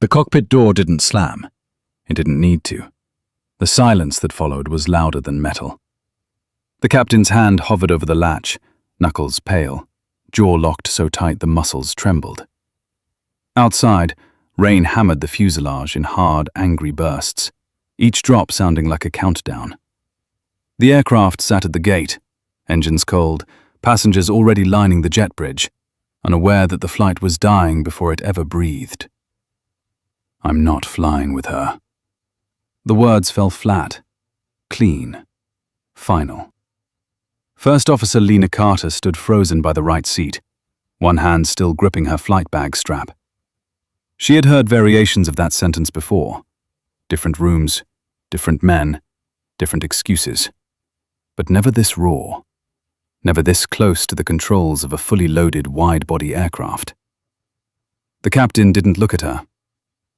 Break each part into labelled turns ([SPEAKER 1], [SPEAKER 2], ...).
[SPEAKER 1] The cockpit door didn't slam. It didn't need to. The silence that followed was louder than metal. The captain's hand hovered over the latch, knuckles pale, jaw locked so tight the muscles trembled. Outside, rain hammered the fuselage in hard, angry bursts, each drop sounding like a countdown. The aircraft sat at the gate, engines cold, passengers already lining the jet bridge, unaware that the flight was dying before it ever breathed. "I'm not flying with her." The words fell flat, clean, final. First Officer Lena Carter stood frozen by the right seat, one hand still gripping her flight bag strap. She had heard variations of that sentence before. Different rooms, different men, different excuses. But never this raw. Never this close to the controls of a fully loaded wide-body aircraft. The captain didn't look at her.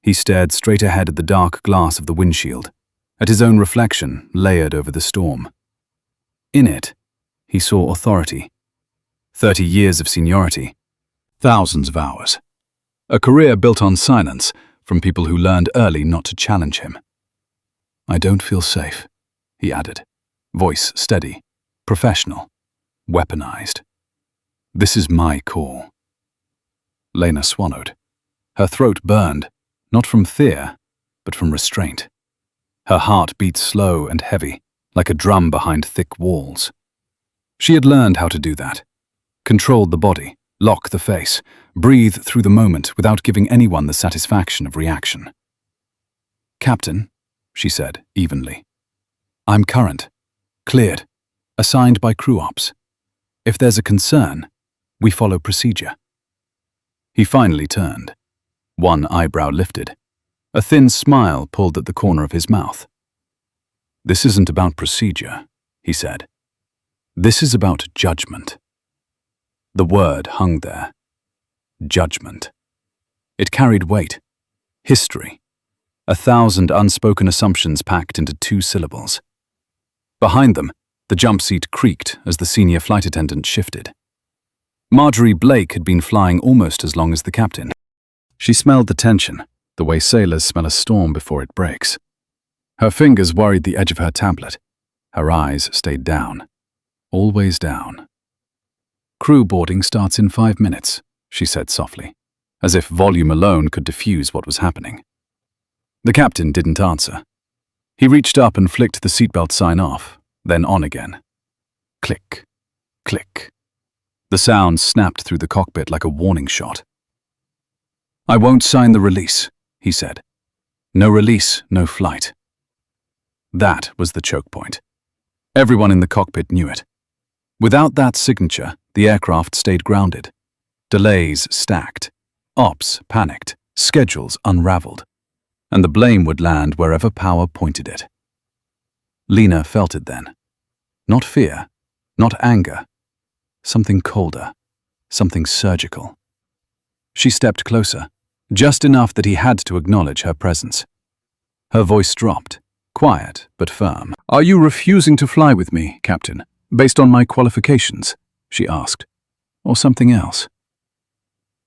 [SPEAKER 1] He stared straight ahead at the dark glass of the windshield, at his own reflection layered over the storm. In it, he saw authority. 30 years of seniority. Thousands of hours. A career built on silence from people who learned early not to challenge him. "I don't feel safe," he added, voice steady, professional, weaponized. "This is my call." Lena swallowed. Her throat burned, not from fear, but from restraint. Her heart beat slow and heavy, like a drum behind thick walls. She had learned how to do that. Control the body, lock the face, breathe through the moment without giving anyone the satisfaction of reaction. "Captain," she said evenly, "I'm current, cleared, assigned by crew ops. If there's a concern, we follow procedure." He finally turned. One eyebrow lifted. A thin smile pulled at the corner of his mouth. "This isn't about procedure," he said. "This is about judgment." The word hung there. Judgment. It carried weight. History. 1,000 unspoken assumptions packed into 2 syllables. Behind them, the jump seat creaked as the senior flight attendant shifted. Marjorie Blake had been flying almost as long as the captain. She smelled the tension, the way sailors smell a storm before it breaks. Her fingers worried the edge of her tablet. Her eyes stayed down. Always down. "Crew boarding starts in 5 minutes, she said softly, as if volume alone could diffuse what was happening. The captain didn't answer. He reached up and flicked the seatbelt sign off, then on again. Click, click. The sound snapped through the cockpit like a warning shot. "I won't sign the release," he said. "No release, no flight." That was the choke point. Everyone in the cockpit knew it. Without that signature, the aircraft stayed grounded. Delays stacked. Ops panicked. Schedules unraveled. And the blame would land wherever power pointed it. Lena felt it then. Not fear, not anger. Something colder. Something surgical. She stepped closer, just enough that he had to acknowledge her presence. Her voice dropped, quiet but firm. "Are you refusing to fly with me, Captain, based on my qualifications?" she asked. "Or something else?"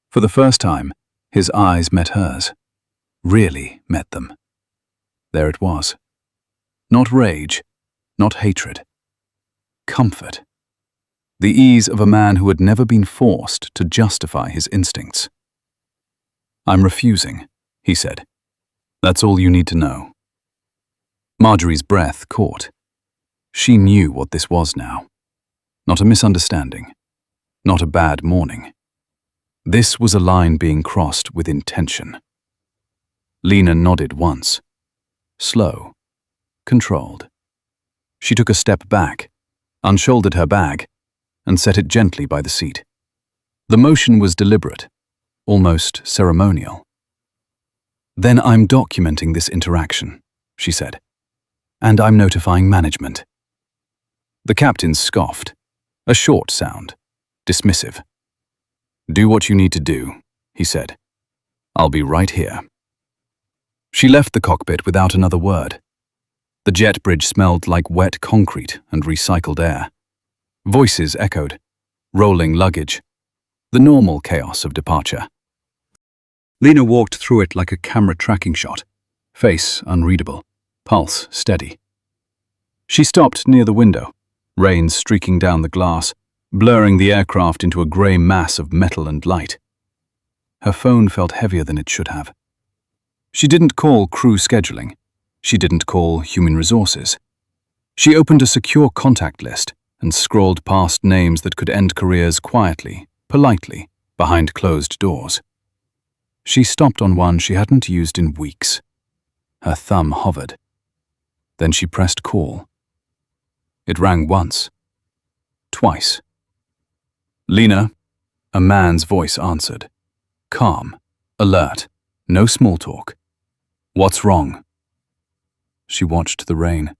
[SPEAKER 1] For the first time, his eyes met hers. Really met them. There it was. Not rage, not hatred. Comfort. The ease of a man who had never been forced to justify his instincts. "I'm refusing," he said. "That's all you need to know." Marjorie's breath caught. She knew what this was now. Not a misunderstanding. Not a bad morning. This was a line being crossed with intention. Lena nodded once. Slow. Controlled. She took a step back, unshouldered her bag, and set it gently by the seat. The motion was deliberate, almost ceremonial. "Then I'm documenting this interaction," she said. "And I'm notifying management." The captain scoffed, a short sound, dismissive. "Do what you need to do," he said. "I'll be right here." She left the cockpit without another word. The jet bridge smelled like wet concrete and recycled air. Voices echoed, rolling luggage, the normal chaos of departure. Lena walked through it like a camera tracking shot, face unreadable, pulse steady. She stopped near the window, rain streaking down the glass, blurring the aircraft into a grey mass of metal and light. Her phone felt heavier than it should have. She didn't call crew scheduling. She didn't call human resources. She opened a secure contact list and scrolled past names that could end careers quietly, politely, behind closed doors. She stopped on one she hadn't used in weeks. Her thumb hovered. Then she pressed call. It rang once. Twice. Lena, a man's voice answered. Calm, alert, no small talk. What's wrong? She watched the rain.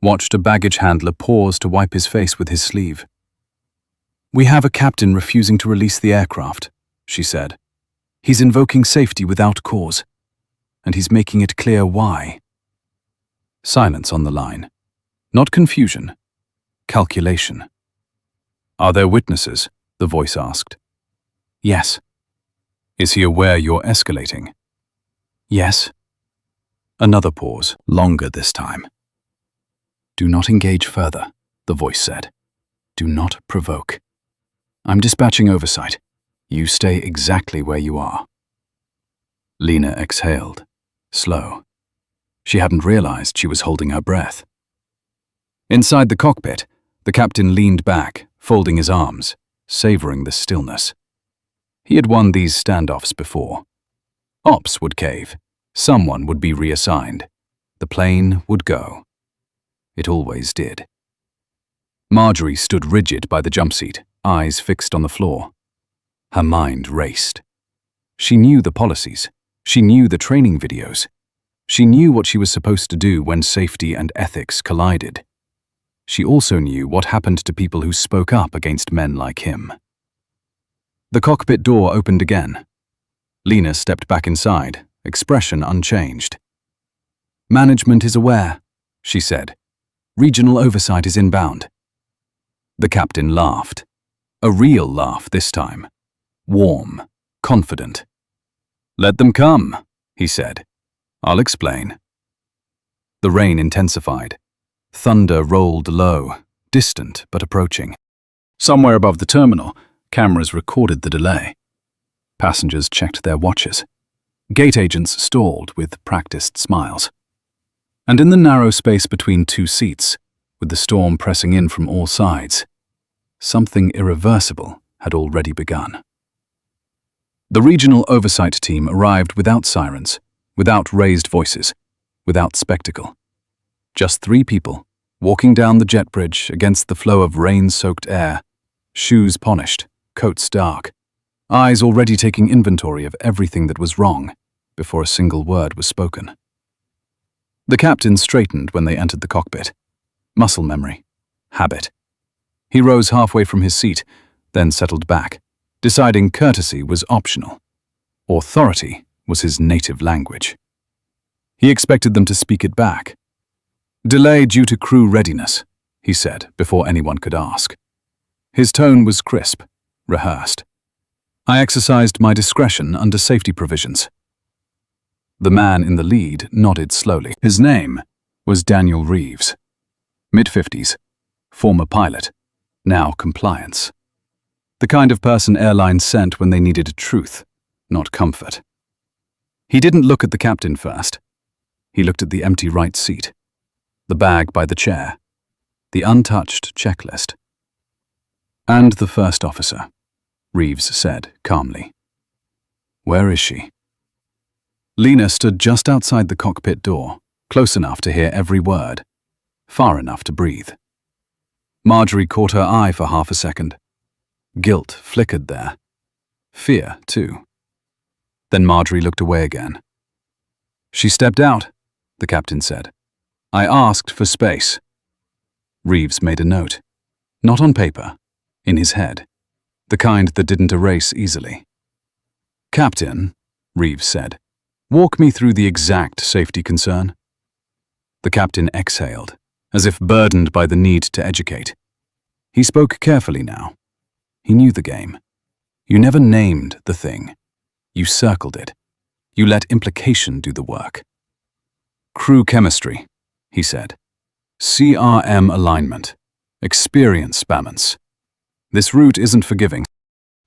[SPEAKER 1] Watched a baggage handler pause to wipe his face with his sleeve. We have a captain refusing to release the aircraft, she said. He's invoking safety without cause, and he's making it clear why. Silence on the line. Not confusion. Calculation. Are there witnesses? The voice asked. Yes. Is he aware you're escalating? Yes. Another pause, longer this time. Do not engage further, the voice said. Do not provoke. I'm dispatching oversight. You stay exactly where you are. Lena exhaled, slow. She hadn't realized she was holding her breath. Inside the cockpit, the captain leaned back, folding his arms, savoring the stillness. He had won these standoffs before. Ops would cave. Someone would be reassigned. The plane would go. It always did. Marjorie stood rigid by the jump seat, eyes fixed on the floor. Her mind raced. She knew the policies. She knew the training videos. She knew what she was supposed to do when safety and ethics collided. She also knew what happened to people who spoke up against men like him. The cockpit door opened again. Lena stepped back inside, expression unchanged. Management is aware, she said. Regional oversight is inbound. The captain laughed. A real laugh this time. Warm, confident. Let them come, he said. I'll explain. The rain intensified. Thunder rolled low, distant but approaching. Somewhere above the terminal, cameras recorded the delay. Passengers checked their watches. Gate agents stalled with practiced smiles. And in the narrow space between two seats, with the storm pressing in from all sides, something irreversible had already begun. The regional oversight team arrived without sirens, without raised voices, without spectacle. Just 3 people, walking down the jet bridge against the flow of rain-soaked air, shoes polished, coats dark, eyes already taking inventory of everything that was wrong before a single word was spoken. The captain straightened when they entered the cockpit. Muscle memory. Habit. He rose halfway from his seat, then settled back, deciding courtesy was optional. Authority was his native language. He expected them to speak it back. Delay due to crew readiness, he said before anyone could ask. His tone was crisp, rehearsed. I exercised my discretion under safety provisions. The man in the lead nodded slowly. His name was Daniel Reeves. Mid-50s, former pilot, now compliance. The kind of person airlines sent when they needed truth, not comfort. He didn't look at the captain first. He looked at the empty right seat, the bag by the chair, the untouched checklist. And the first officer, Reeves said calmly. Where is she? Lena stood just outside the cockpit door, close enough to hear every word, far enough to breathe. Marjorie caught her eye for half a second. Guilt flickered there. Fear, too. Then Marjorie looked away again. She stepped out, the captain said. I asked for space. Reeves made a note. Not on paper, in his head. The kind that didn't erase easily. Captain, Reeves said, walk me through the exact safety concern. The captain exhaled, as if burdened by the need to educate. He spoke carefully now. He knew the game. You never named the thing. You circled it, You let implication do the work. Crew chemistry, he said. CRM alignment. Experience balance. This route isn't forgiving.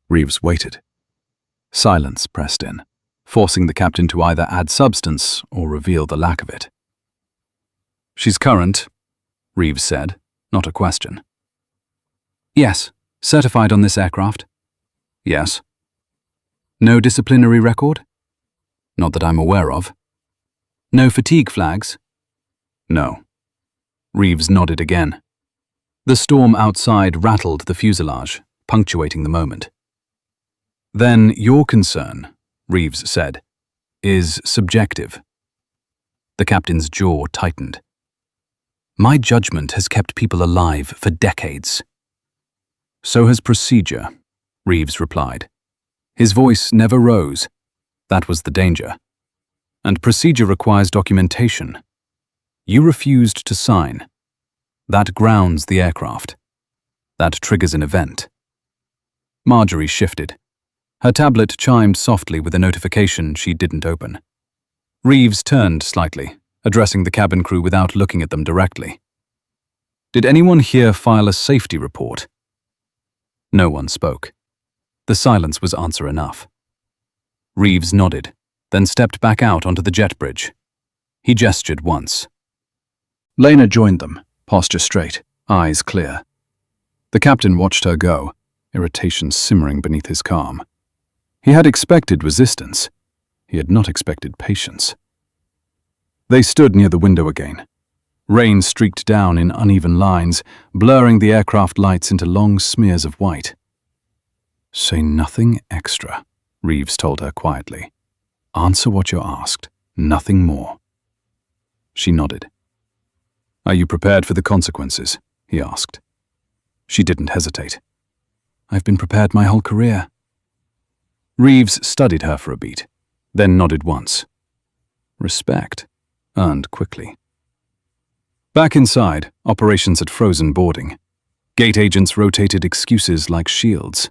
[SPEAKER 1] Reeves waited. Silence pressed in, forcing the captain to either add substance or reveal the lack of it. She's current, Reeves said, not a question. Yes. Certified on this aircraft? Yes. No disciplinary record? Not that I'm aware of. No fatigue flags? No. Reeves nodded again. The storm outside rattled the fuselage, punctuating the moment. Then your concern, Reeves said, is subjective. The captain's jaw tightened. My judgment has kept people alive for decades. So has procedure, Reeves replied. His voice never rose. That was the danger. And procedure requires documentation. You refused to sign. That grounds the aircraft. That triggers an event. Marjorie shifted. Her tablet chimed softly with a notification she didn't open. Reeves turned slightly, addressing the cabin crew without looking at them directly. Did anyone here file a safety report? No one spoke. The silence was answer enough. Reeves nodded, then stepped back out onto the jet bridge. He gestured once. Lena joined them, posture straight, eyes clear. The captain watched her go, irritation simmering beneath his calm. He had expected resistance. He had not expected patience. They stood near the window again. Rain streaked down in uneven lines, blurring the aircraft lights into long smears of white. Say nothing extra, Reeves told her quietly. Answer what you're asked, nothing more. She nodded. Are you prepared for the consequences? He asked. She didn't hesitate. I've been prepared my whole career. Reeves studied her for a beat, then nodded once. Respect, earned quickly. Back inside, operations had frozen boarding. Gate agents rotated excuses like shields.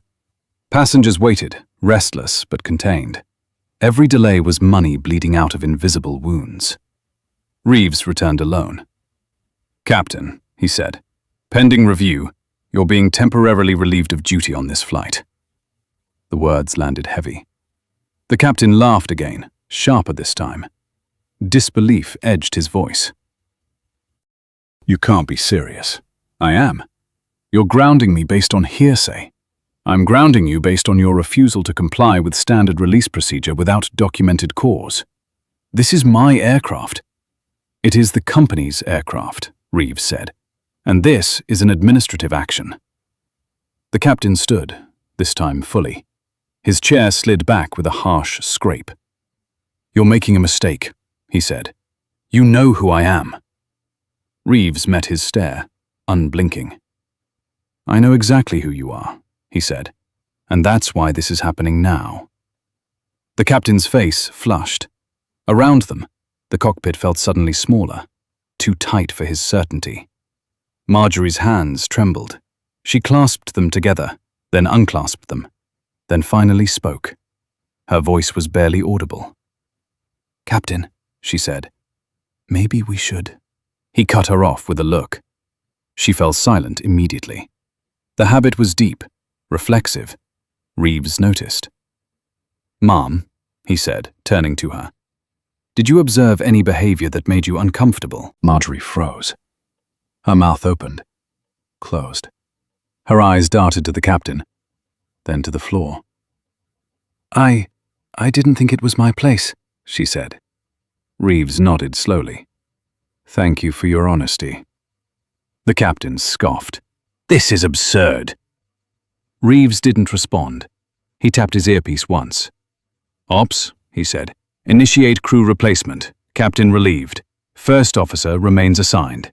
[SPEAKER 1] Passengers waited, restless but contained. Every delay was money bleeding out of invisible wounds. Reeves returned alone. Captain, he said, pending review, you're being temporarily relieved of duty on this flight. The words landed heavy. The captain laughed again, sharper this time. Disbelief edged his voice. You can't be serious. I am. You're grounding me based on hearsay. I'm grounding you based on your refusal to comply with standard release procedure without documented cause. This is my aircraft. It is the company's aircraft, Reeves said, and this is an administrative action. The captain stood, this time fully. His chair slid back with a harsh scrape. You're making a mistake, he said. You know who I am. Reeves met his stare, unblinking. I know exactly who you are, he said, and that's why this is happening now. The captain's face flushed. Around them, the cockpit felt suddenly smaller, too tight for his certainty. Marjorie's hands trembled. She clasped them together, then unclasped them, then finally spoke. Her voice was barely audible. Captain, she said, maybe we should. He cut her off with a look. She fell silent immediately. The habit was deep, reflexive. Reeves noticed. Ma'am, he said, turning to her. Did you observe any behavior that made you uncomfortable? Marjorie froze. Her mouth opened, closed. Her eyes darted to the captain, then to the floor. I didn't think it was my place, she said. Reeves nodded slowly. Thank you for your honesty. The captain scoffed. This is absurd. Reeves didn't respond. He tapped his earpiece once. Ops, he said. Initiate crew replacement. Captain relieved. First officer remains assigned.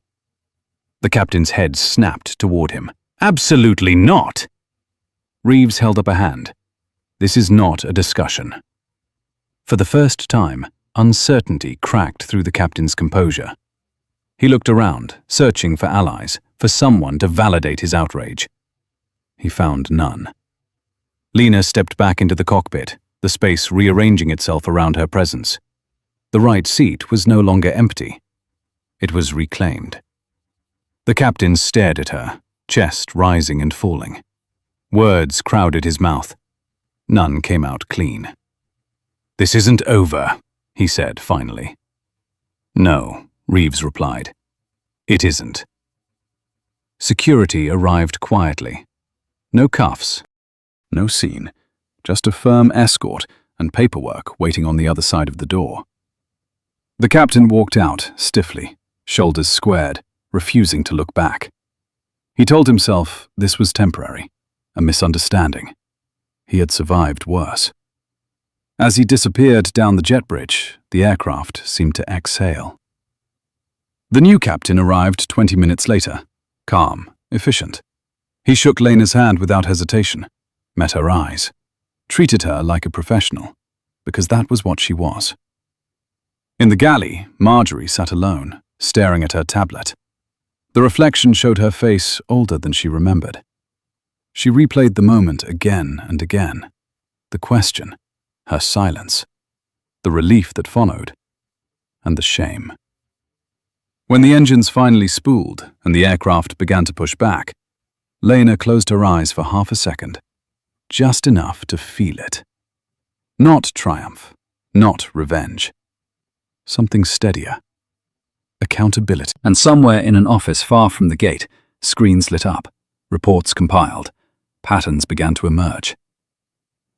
[SPEAKER 1] The captain's head snapped toward him. Absolutely not! Reeves held up a hand. This is not a discussion. For the first time, uncertainty cracked through the captain's composure. He looked around, searching for allies, for someone to validate his outrage. He found none. Lena stepped back into the cockpit, the space rearranging itself around her presence. The right seat was no longer empty. It was reclaimed. The captain stared at her, chest rising and falling. Words crowded his mouth. None came out clean. "This isn't over," he said finally. "No," Reeves replied. "It isn't." Security arrived quietly. No cuffs, no scene, just a firm escort and paperwork waiting on the other side of the door. The captain walked out stiffly, shoulders squared, refusing to look back. He told himself this was temporary, a misunderstanding. He had survived worse. As he disappeared down the jet bridge, the aircraft seemed to exhale. The new captain arrived 20 minutes later, calm, efficient. He shook Lena's hand without hesitation, met her eyes, treated her like a professional, because that was what she was. In the galley, Marjorie sat alone, staring at her tablet. The reflection showed her face older than she remembered. She replayed the moment again and again. The question, her silence, the relief that followed, and the shame. When the engines finally spooled and the aircraft began to push back, Lena closed her eyes for half a second, just enough to feel it. Not triumph, not revenge. Something steadier. Accountability. And somewhere in an office far from the gate, screens lit up, reports compiled, patterns began to emerge.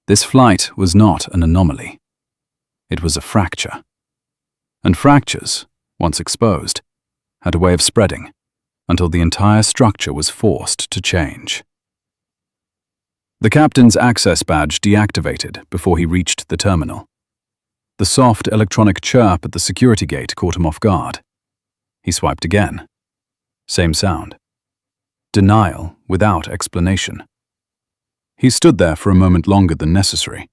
[SPEAKER 1] This flight was not an anomaly. It was a fracture. And fractures, once exposed, had a way of spreading until the entire structure was forced to change. The captain's access badge deactivated before he reached the terminal. The soft electronic chirp at the security gate caught him off guard. He swiped again. Same sound. Denial without explanation. He stood there for a moment longer than necessary,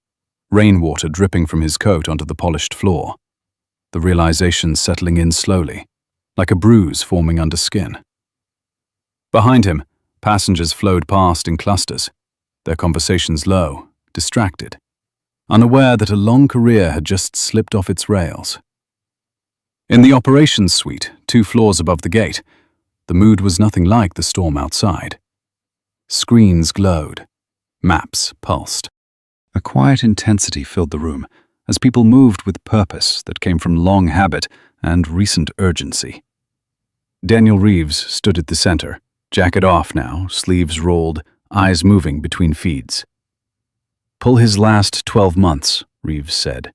[SPEAKER 1] rainwater dripping from his coat onto the polished floor, the realization settling in slowly, like a bruise forming under skin. Behind him, passengers flowed past in clusters, their conversations low, distracted, unaware that a long career had just slipped off its rails. In the operations suite, 2 floors above the gate, the mood was nothing like the storm outside. Screens glowed, maps pulsed. A quiet intensity filled the room as people moved with purpose that came from long habit and recent urgency. Daniel Reeves stood at the center, jacket off now, sleeves rolled, eyes moving between feeds. "Pull his last 12 months, Reeves said.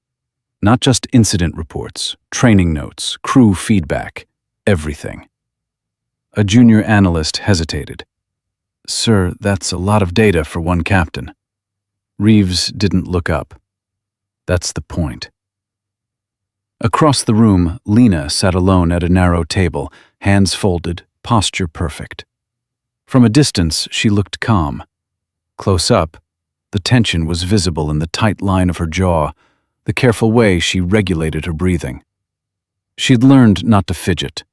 [SPEAKER 1] "Not just incident reports, training notes, crew feedback, everything." A junior analyst hesitated. "Sir, that's a lot of data for one captain." Reeves didn't look up. "That's the point." Across the room, Lena sat alone at a narrow table, hands folded, posture perfect. From a distance, she looked calm. Close up, the tension was visible in the tight line of her jaw, the careful way she regulated her breathing. She'd learned not to fidget,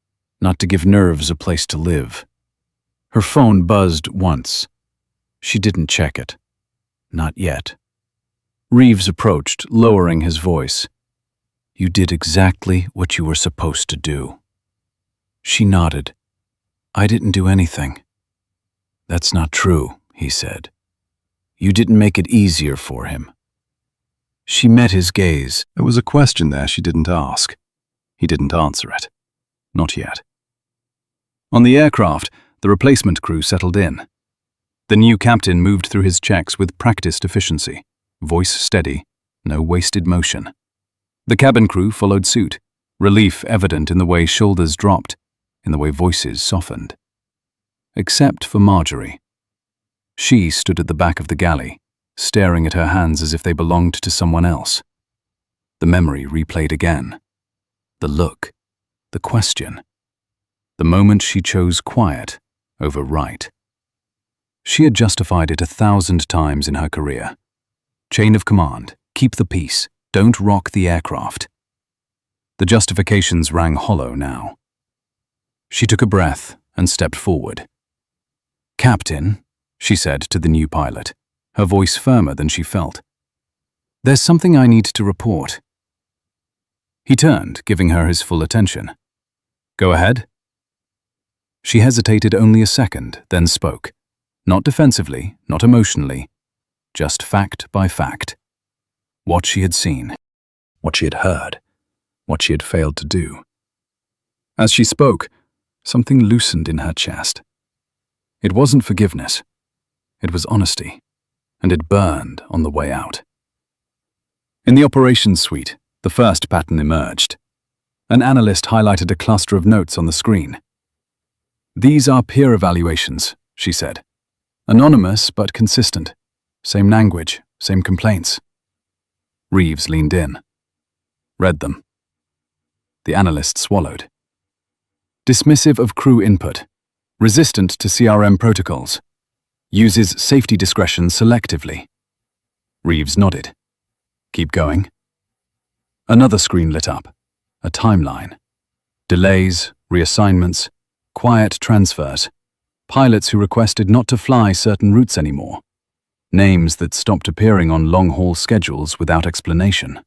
[SPEAKER 1] not to give nerves a place to live. Her phone buzzed once. She didn't check it. Not yet. Reeves approached, lowering his voice. "You did exactly what you were supposed to do." She nodded. "I didn't do anything." "That's not true," he said. "You didn't make it easier for him." She met his gaze. There was a question there she didn't ask. He didn't answer it. Not yet. On the aircraft, the replacement crew settled in. The new captain moved through his checks with practiced efficiency, voice steady, no wasted motion. The cabin crew followed suit, relief evident in the way shoulders dropped, in the way voices softened. Except for Marjorie. She stood at the back of the galley, staring at her hands as if they belonged to someone else. The memory replayed again. The look, the question. The moment she chose quiet over right. She had justified it 1,000 times in her career. Chain of command, keep the peace, don't rock the aircraft. The justifications rang hollow now. She took a breath and stepped forward. "Captain," she said to the new pilot, her voice firmer than she felt. "There's something I need to report." He turned, giving her his full attention. "Go ahead." She hesitated only a second, then spoke. Not defensively, not emotionally, just fact by fact. What she had seen, what she had heard, what she had failed to do. As she spoke, something loosened in her chest. It wasn't forgiveness. It was honesty, and it burned on the way out. In the operations suite, the first pattern emerged. An analyst highlighted a cluster of notes on the screen. "These are peer evaluations," she said. "Anonymous but consistent. Same language, same complaints." Reeves leaned in. Read them. The analyst swallowed. "Dismissive of crew input. Resistant to CRM protocols. Uses safety discretion selectively." Reeves nodded. "Keep going." Another screen lit up. A timeline. Delays, reassignments, quiet transfers. Pilots who requested not to fly certain routes anymore. Names that stopped appearing on long-haul schedules without explanation.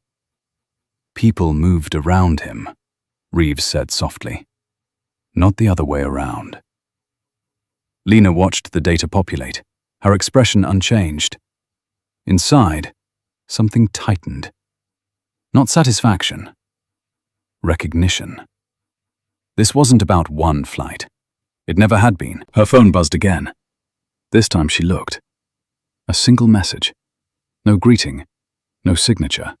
[SPEAKER 1] "People moved around him," Reeves said softly. "Not the other way around." Lena watched the data populate, her expression unchanged. Inside, something tightened. Not satisfaction. Recognition. This wasn't about one flight. It never had been. Her phone buzzed again. This time she looked. A single message. No greeting. No signature.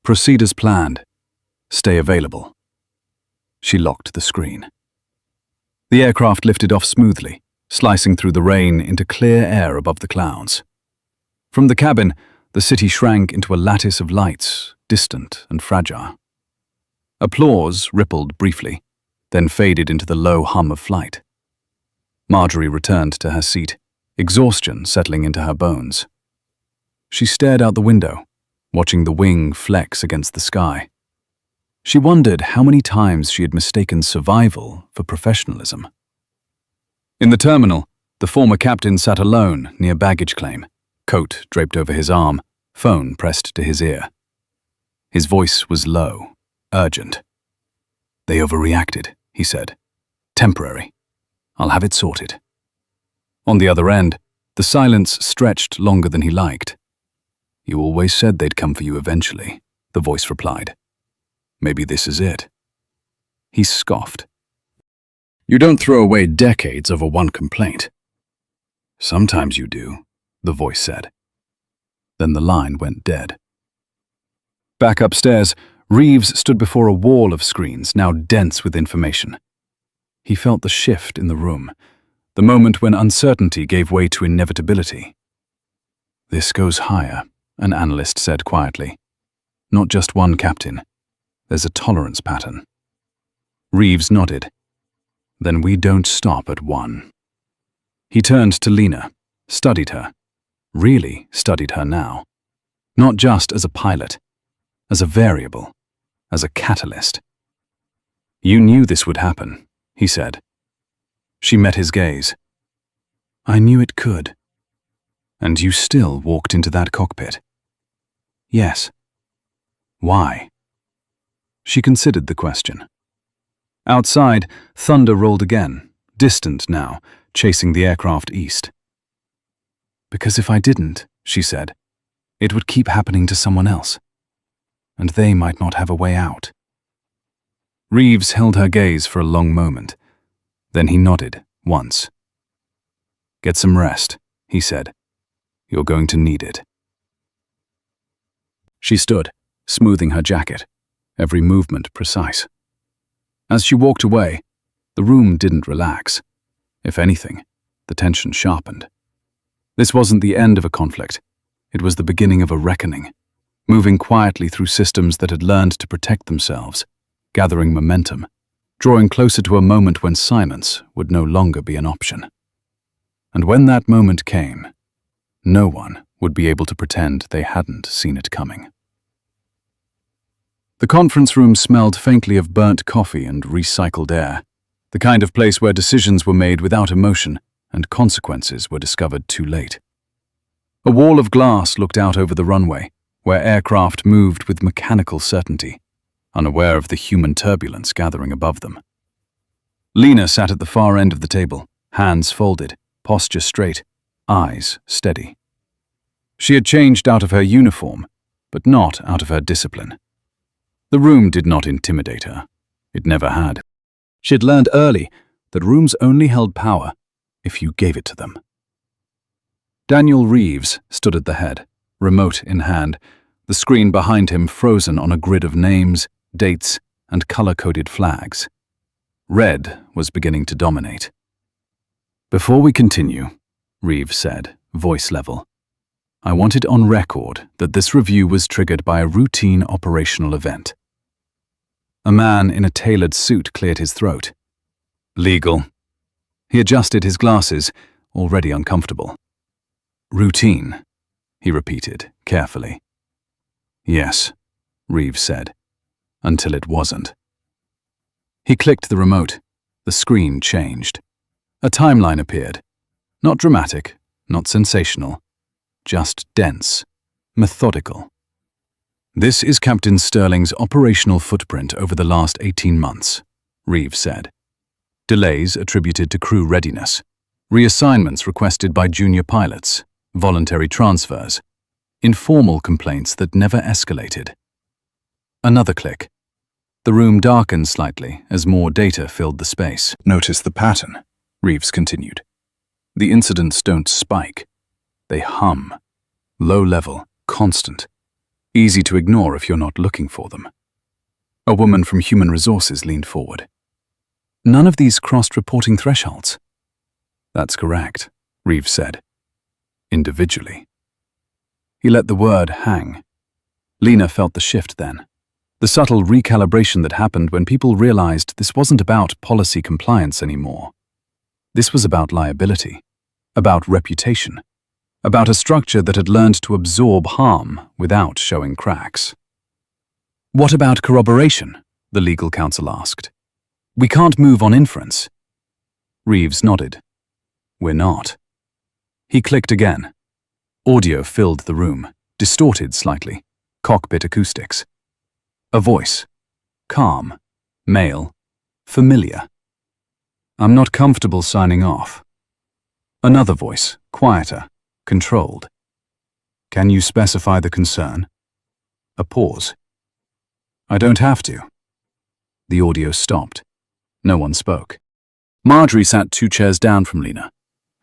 [SPEAKER 1] "Proceed as planned. Stay available." She locked the screen. The aircraft lifted off smoothly, slicing through the rain into clear air above the clouds. From the cabin, the city shrank into a lattice of lights, distant and fragile. Applause rippled briefly, then faded into the low hum of flight. Marjorie returned to her seat, exhaustion settling into her bones. She stared out the window, watching the wing flex against the sky. She wondered how many times she had mistaken survival for professionalism. In the terminal, the former captain sat alone near baggage claim, coat draped over his arm, phone pressed to his ear. His voice was low, urgent. "They overreacted," he said. "Temporary. I'll have it sorted." On the other end, the silence stretched longer than he liked. "You always said they'd come for you eventually," the voice replied. "Maybe this is it." He scoffed. "You don't throw away decades over one complaint." "Sometimes you do," the voice said. Then the line went dead. Back upstairs, Reeves stood before a wall of screens, now dense with information. He felt the shift in the room, the moment when uncertainty gave way to inevitability. "This goes higher," an analyst said quietly. "Not just one captain. There's a tolerance pattern." Reeves nodded. "Then we don't stop at one." He turned to Lena, studied her. Really studied her now. Not just as a pilot, as a variable, as a catalyst. "You knew this would happen," he said. She met his gaze. "I knew it could." "And you still walked into that cockpit?" "Yes." "Why?" She considered the question. Outside, thunder rolled again, distant now, chasing the aircraft east. "Because if I didn't," she said, "it would keep happening to someone else. And they might not have a way out." Reeves held her gaze for a long moment. Then he nodded, once. "Get some rest," he said. "You're going to need it." She stood, smoothing her jacket, every movement precise. As she walked away, the room didn't relax. If anything, the tension sharpened. This wasn't the end of a conflict. It was the beginning of a reckoning, moving quietly through systems that had learned to protect themselves, gathering momentum, drawing closer to a moment when silence would no longer be an option. And when that moment came, no one would be able to pretend they hadn't seen it coming. The conference room smelled faintly of burnt coffee and recycled air, the kind of place where decisions were made without emotion and consequences were discovered too late. A wall of glass looked out over the runway, where aircraft moved with mechanical certainty, unaware of the human turbulence gathering above them. Lena sat at the far end of the table, hands folded, posture straight, eyes steady. She had changed out of her uniform, but not out of her discipline. The room did not intimidate her. It never had. She had learned early that rooms only held power if you gave it to them. Daniel Reeves stood at the head, remote in hand, the screen behind him frozen on a grid of names, dates, and color-coded flags. Red was beginning to dominate. "Before we continue," Reeves said, voice level, "I want it on record that this review was triggered by a routine operational event." A man in a tailored suit cleared his throat. "Legal." He adjusted his glasses, already uncomfortable. "Routine," he repeated, carefully. "Yes," Reeves said, "until it wasn't." He clicked the remote. The screen changed. A timeline appeared. Not dramatic, not sensational, just dense, methodical. "This is Captain Sterling's operational footprint over the last 18 months, Reeves said. Delays attributed to crew readiness, reassignments requested by junior pilots, voluntary transfers, informal complaints that never escalated. Another click. The room darkened slightly as more data filled the space. "Notice the pattern," Reeves continued. "The incidents don't spike. They hum. Low level, constant. Easy to ignore if you're not looking for them." A woman from Human Resources leaned forward. "None of these crossed reporting thresholds." "That's correct," Reeves said. "Individually." He let the word hang. Lena felt the shift then. The subtle recalibration that happened when people realized this wasn't about policy compliance anymore. This was about liability, about reputation, about a structure that had learned to absorb harm without showing cracks. "What about corroboration?" the legal counsel asked. "We can't move on inference." Reeves nodded. "We're not." He clicked again. Audio filled the room, distorted slightly, cockpit acoustics. A voice, calm, male, familiar. "I'm not comfortable signing off." Another voice, quieter, controlled. "Can you specify the concern?" A pause. "I don't have to." The audio stopped. No one spoke. Marjorie sat 2 chairs down from Lena,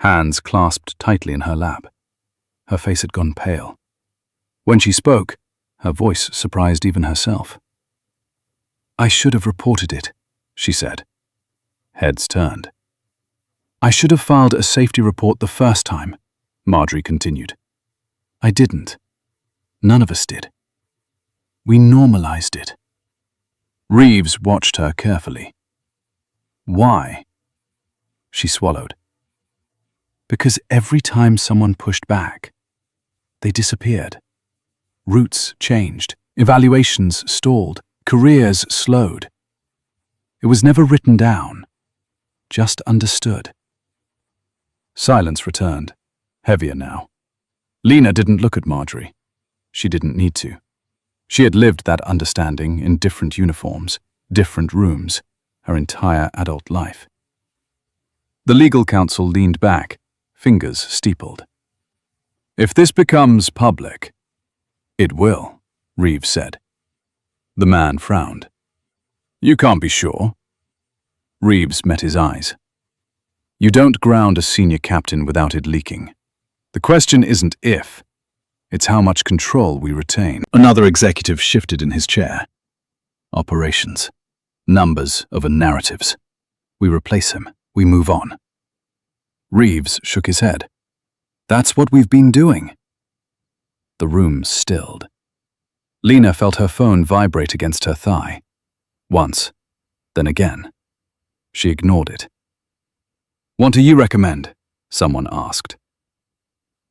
[SPEAKER 1] hands clasped tightly in her lap. Her face had gone pale. When she spoke, her voice surprised even herself. "I should have reported it," she said. Heads turned. "I should have filed a safety report the first time," Marjorie continued. "I didn't. None of us did. We normalized it." Reeves watched her carefully. "Why?" She swallowed. "Because every time someone pushed back, they disappeared. Routes changed, evaluations stalled, careers slowed. It was never written down, just understood." Silence returned, heavier now. Lena didn't look at Marjorie. She didn't need to. She had lived that understanding in different uniforms, different rooms, her entire adult life. The legal counsel leaned back, fingers steepled. "If this becomes public..." "It will," Reeves said. The man frowned. "You can't be sure." Reeves met his eyes. "You don't ground a senior captain without it leaking. The question isn't if, it's how much control we retain." Another executive shifted in his chair. "Operations. Numbers over narratives. We replace him. We move on." Reeves shook his head. "That's what we've been doing." The room stilled. Lena felt her phone vibrate against her thigh. Once, then again. She ignored it. "What do you recommend?" someone asked.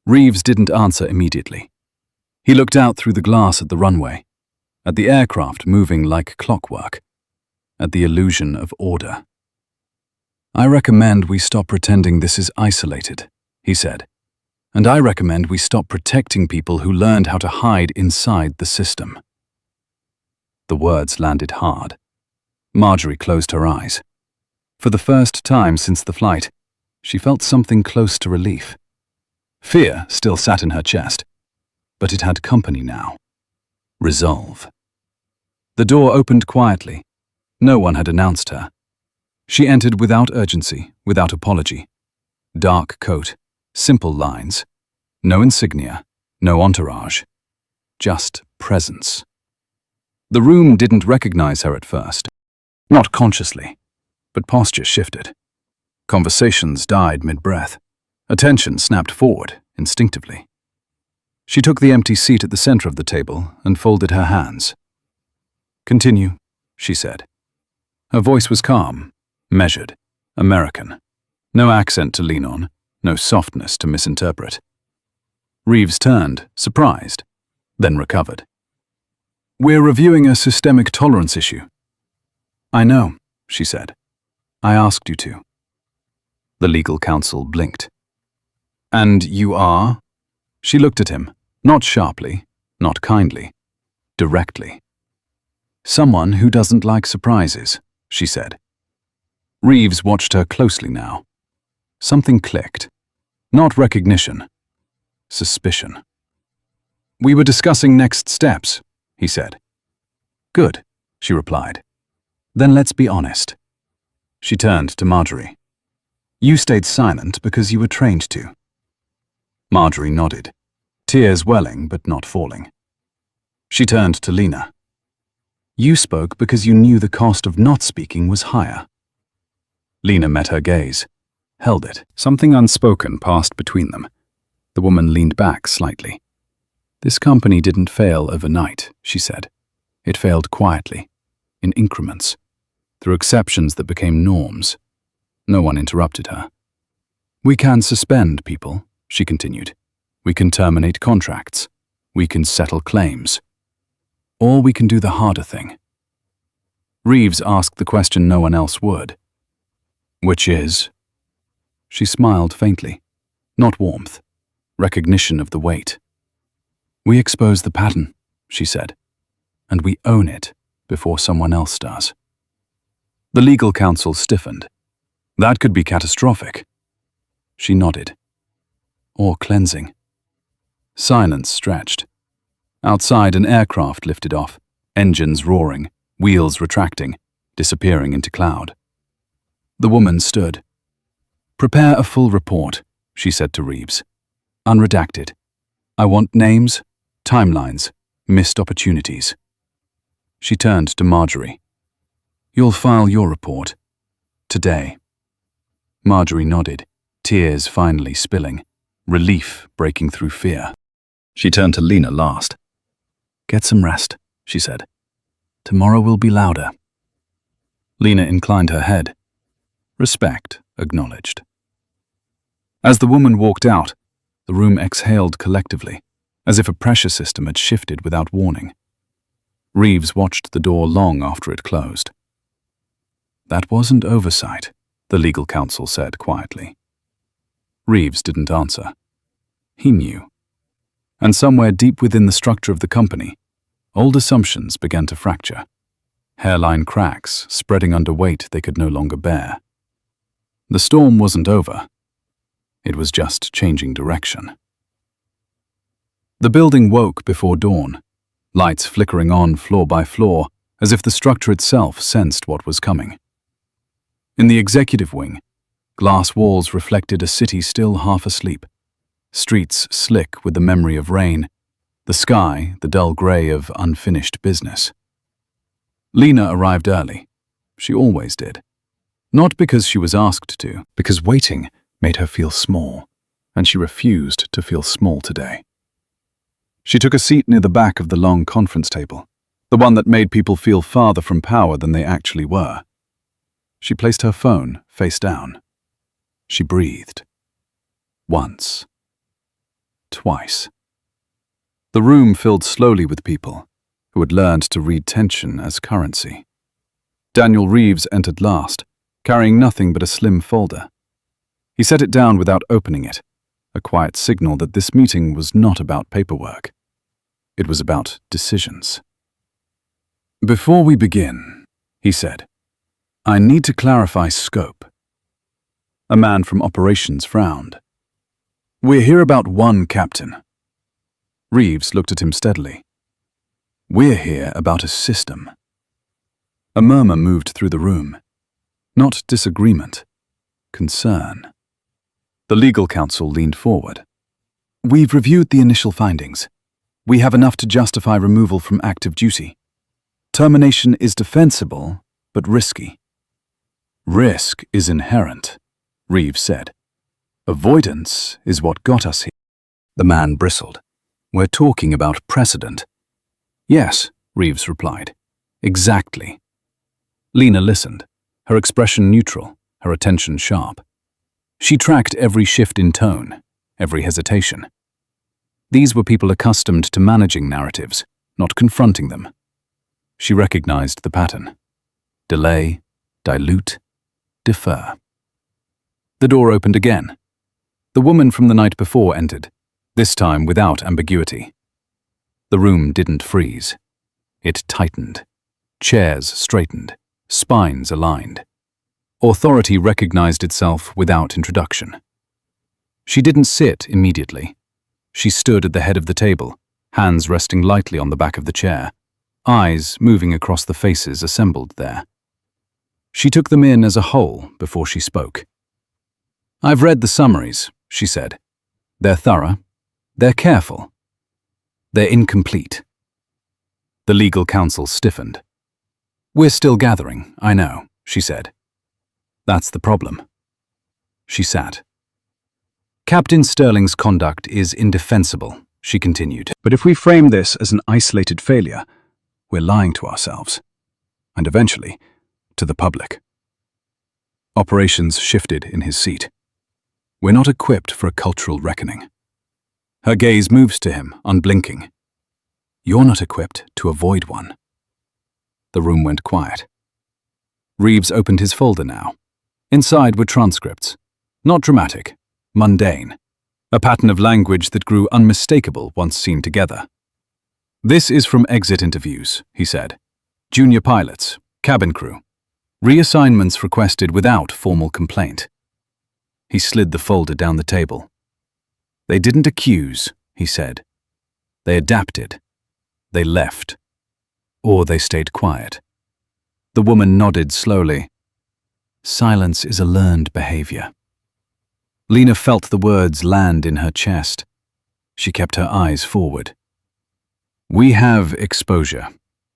[SPEAKER 1] Reeves didn't answer immediately. He looked out through the glass at the runway, at the aircraft moving like clockwork, at the illusion of order. "I recommend we stop pretending this is isolated," he said. And I recommend we stop protecting people who learned how to hide inside the system." The words landed hard. Marjorie closed her eyes. For the first time since the flight, she felt something close to relief. Fear still sat in her chest, but it had company now. Resolve. The door opened quietly. No one had announced her. She entered without urgency, without apology. Dark coat, simple lines, no insignia, no entourage, just presence. The room didn't recognize her at first. Not consciously, but posture shifted. Conversations died mid-breath. Attention snapped forward, instinctively. She took the empty seat at the center of the table and folded her hands. "Continue," she said. Her voice was calm, measured, American. No accent to lean on, no softness to misinterpret. Reeves turned, surprised, then recovered. "We're reviewing a systemic tolerance issue." "I know," she said. "I asked you to." The legal counsel blinked. "And you are?" She looked at him, not sharply, not kindly, directly. "Someone who doesn't like surprises," she said. Reeves watched her closely now. Something clicked. Not recognition. Suspicion. "We were discussing next steps," he said. "Good," she replied. "Then let's be honest." She turned to Marjorie. "You stayed silent because you were trained to." Marjorie nodded, tears welling but not falling. She turned to Lena. "You spoke because you knew the cost of not speaking was higher." Lena met her gaze, held it. Something unspoken passed between them. The woman leaned back slightly. "This company didn't fail overnight," she said. "It failed quietly, in increments, through exceptions that became norms." No one interrupted her. "We can suspend people," she continued. "We can terminate contracts. We can settle claims. Or we can do the harder thing." Reeves asked the question no one else would. "Which is?" She smiled faintly. Not warmth, recognition of the weight. "We expose the pattern," she said, "and we own it before someone else does." The legal counsel stiffened. "That could be catastrophic." She nodded. "Or cleansing." Silence stretched. Outside, an aircraft lifted off, engines roaring, wheels retracting, disappearing into cloud. The woman stood. "Prepare a full report," she said to Reeves. "Unredacted. I want names, timelines, missed opportunities." She turned to Marjorie. "You'll file your report. Today." Marjorie nodded, tears finally spilling, relief breaking through fear. She turned to Lena last. "Get some rest," she said. "Tomorrow will be louder." Lena inclined her head. Respect acknowledged. As the woman walked out, the room exhaled collectively, as if a pressure system had shifted without warning. Reeves watched the door long after it closed. "That wasn't oversight," the legal counsel said quietly. Reeves didn't answer. He knew. And somewhere deep within the structure of the company, old assumptions began to fracture. Hairline cracks spreading under weight they could no longer bear. The storm wasn't over. It was just changing direction. The building woke before dawn, lights flickering on floor by floor, as if the structure itself sensed what was coming. In the executive wing, glass walls reflected a city still half asleep, streets slick with the memory of rain, the sky the dull gray of unfinished business. Lena arrived early. She always did. Not because she was asked to, because waiting made her feel small, and she refused to feel small today. She took a seat near the back of the long conference table, the one that made people feel farther from power than they actually were. She placed her phone face down. She breathed. Once. Twice. The room filled slowly with people who had learned to read tension as currency. Daniel Reeves entered last, carrying nothing but a slim folder. He set it down without opening it, a quiet signal that this meeting was not about paperwork. It was about decisions. "Before we begin," he said, "I need to clarify scope." A man from operations frowned. "We're here about one captain." Reeves looked at him steadily. "We're here about a system." A murmur moved through the room. Not disagreement, concern. The legal counsel leaned forward. "We've reviewed the initial findings. We have enough to justify removal from active duty. Termination is defensible, but risky." "Risk is inherent," Reeves said. "Avoidance is what got us here." The man bristled. "We're talking about precedent." "Yes," Reeves replied. "Exactly." Lena listened, her expression neutral, her attention sharp. She tracked every shift in tone, every hesitation. These were people accustomed to managing narratives, not confronting them. She recognized the pattern. Delay, dilute, defer. The door opened again. The woman from the night before entered, this time without ambiguity. The room didn't freeze. It tightened. Chairs straightened, spines aligned. Authority recognized itself without introduction. She didn't sit immediately. She stood at the head of the table, hands resting lightly on the back of the chair, eyes moving across the faces assembled there. She took them in as a whole before she spoke. "I've read the summaries," she said. "They're thorough. They're careful. They're incomplete." The legal counsel stiffened. "We're still gathering, I know," she said. "That's the problem." She sat. "Captain Sterling's conduct is indefensible," she continued. "But if we frame this as an isolated failure, we're lying to ourselves. And eventually, to the public." Operations shifted in his seat. "We're not equipped for a cultural reckoning." Her gaze moves to him, unblinking. "You're not equipped to avoid one." The room went quiet. Reeves opened his folder now. Inside were transcripts. Not dramatic, mundane. A pattern of language that grew unmistakable once seen together. "This is from exit interviews," he said. "Junior pilots, cabin crew. Reassignments requested without formal complaint." He slid the folder down the table. "They didn't accuse," he said. "They adapted. They left. Or they stayed quiet." The woman nodded slowly. "Silence is a learned behavior." Lena felt the words land in her chest. She kept her eyes forward. "We have exposure,"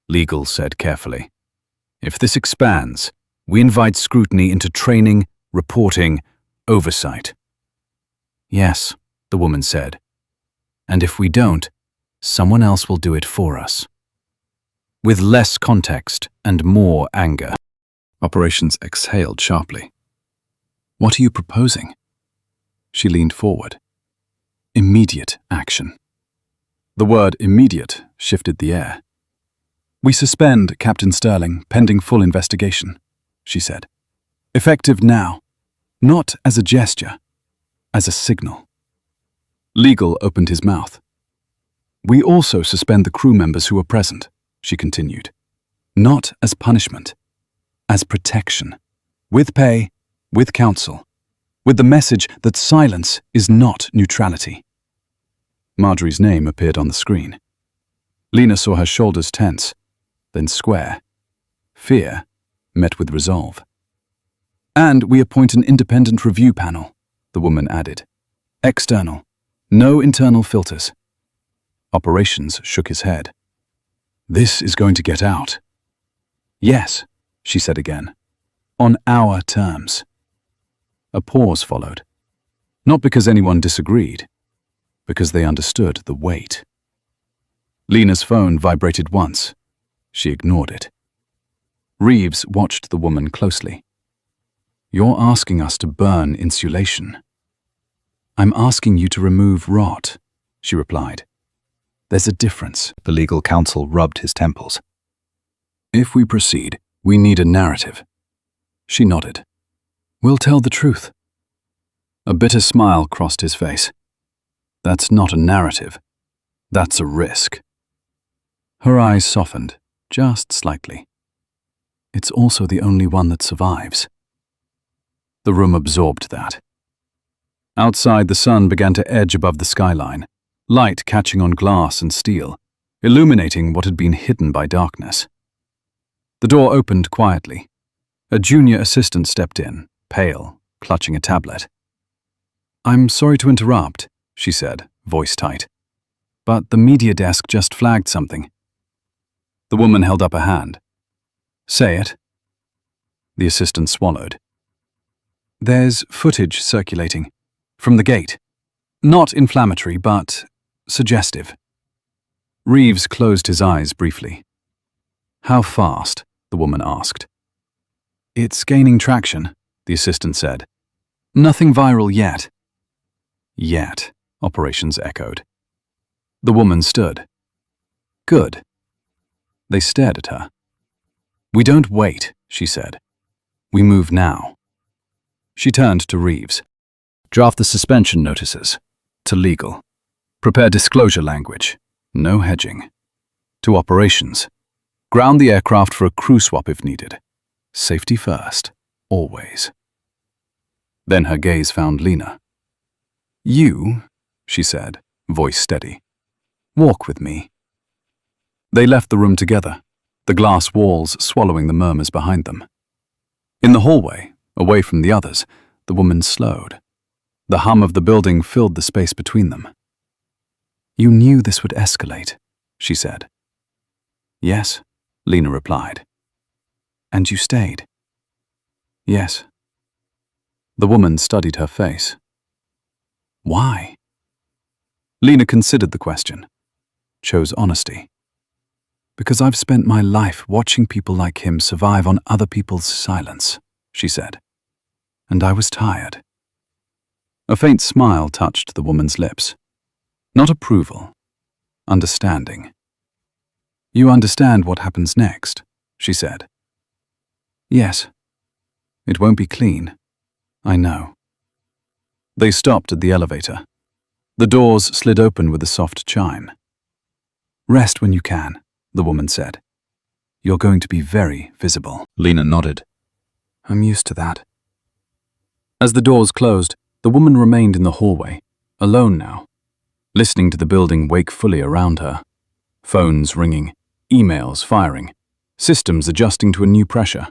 [SPEAKER 1] Legal said carefully. "If this expands, we invite scrutiny into training, reporting, oversight." "Yes," the woman said. "And if we don't, someone else will do it for us." With less context and more anger. Operations exhaled sharply. "What are you proposing?" She leaned forward. "Immediate action." The word immediate shifted the air. "We suspend Captain Sterling pending full investigation," she said. "Effective now, not as a gesture, as a signal." Legal opened his mouth. "We also suspend the crew members who were present," she continued. "Not as punishment, as protection, with pay, with counsel, with the message that silence is not neutrality." Marjorie's name appeared on the screen. Lena saw her shoulders tense, then square. Fear met with resolve. "And we appoint an independent review panel," the woman added. "External, no internal filters." Operations shook his head. "This is going to get out." "Yes," she said again. "On our terms." A pause followed. Not because anyone disagreed, because they understood the weight. Lena's phone vibrated once. She ignored it. Reeves watched the woman closely. "You're asking us to burn insulation." "I'm asking you to remove rot," she replied. "There's a difference." The legal counsel rubbed his temples. "If we proceed, we need a narrative." She nodded. "We'll tell the truth." A bitter smile crossed his face. That's not a narrative. That's a risk. Her eyes softened, just slightly. It's also the only one that survives. The room absorbed that. Outside, the sun began to edge above the skyline, light catching on glass and steel, illuminating what had been hidden by darkness. The door opened quietly. A junior assistant stepped in, pale, clutching a tablet. "I'm sorry to interrupt," she said, voice tight, "but the media desk just flagged something." The woman held up a hand. "Say it." The assistant swallowed. "There's footage circulating. From the gate. Not inflammatory, but suggestive." Reeves closed his eyes briefly. "How fast?" the woman asked. "It's gaining traction," the assistant said. "Nothing viral yet." "Yet," operations echoed. The woman stood. "Good." They stared at her. "We don't wait," she said. "We move now." She turned to Reeves. "Draft the suspension notices. To legal. Prepare disclosure language. No hedging. To operations. Ground the aircraft for a crew swap if needed. Safety first. Always." Then her gaze found Lena. "You," she said, voice steady. "Walk with me." They left the room together, the glass walls swallowing the murmurs behind them. In the hallway, away from the others, the woman slowed. The hum of the building filled the space between them. "You knew this would escalate," she said. "Yes," Lena replied. "And you stayed?" "Yes." The woman studied her face. "Why?" Lena considered the question, chose honesty. "Because I've spent my life watching people like him survive on other people's silence," she said. "And I was tired." A faint smile touched the woman's lips. Not approval, understanding. "You understand what happens next," she said. "Yes. It won't be clean. I know." They stopped at the elevator. The doors slid open with a soft chime. "Rest when you can," the woman said. "You're going to be very visible." Lena nodded. "I'm used to that." As the doors closed, the woman remained in the hallway, alone now, listening to the building wake fully around her. Phones ringing, emails firing, systems adjusting to a new pressure.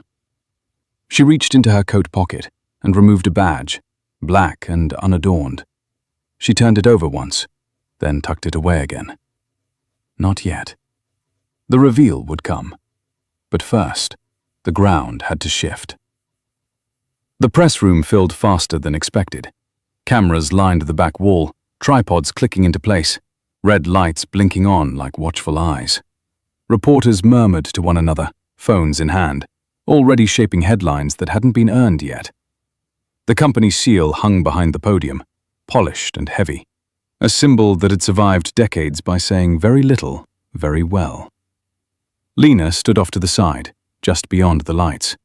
[SPEAKER 1] She reached into her coat pocket and removed a badge, black and unadorned. She turned it over once, then tucked it away again. Not yet. The reveal would come. But first, the ground had to shift. The press room filled faster than expected. Cameras lined the back wall, tripods clicking into place, red lights blinking on like watchful eyes. Reporters murmured to one another, phones in hand, already shaping headlines that hadn't been earned yet. The company seal hung behind the podium, polished and heavy, a symbol that had survived decades by saying very little, very well. Lena stood off to the side, just beyond the lights.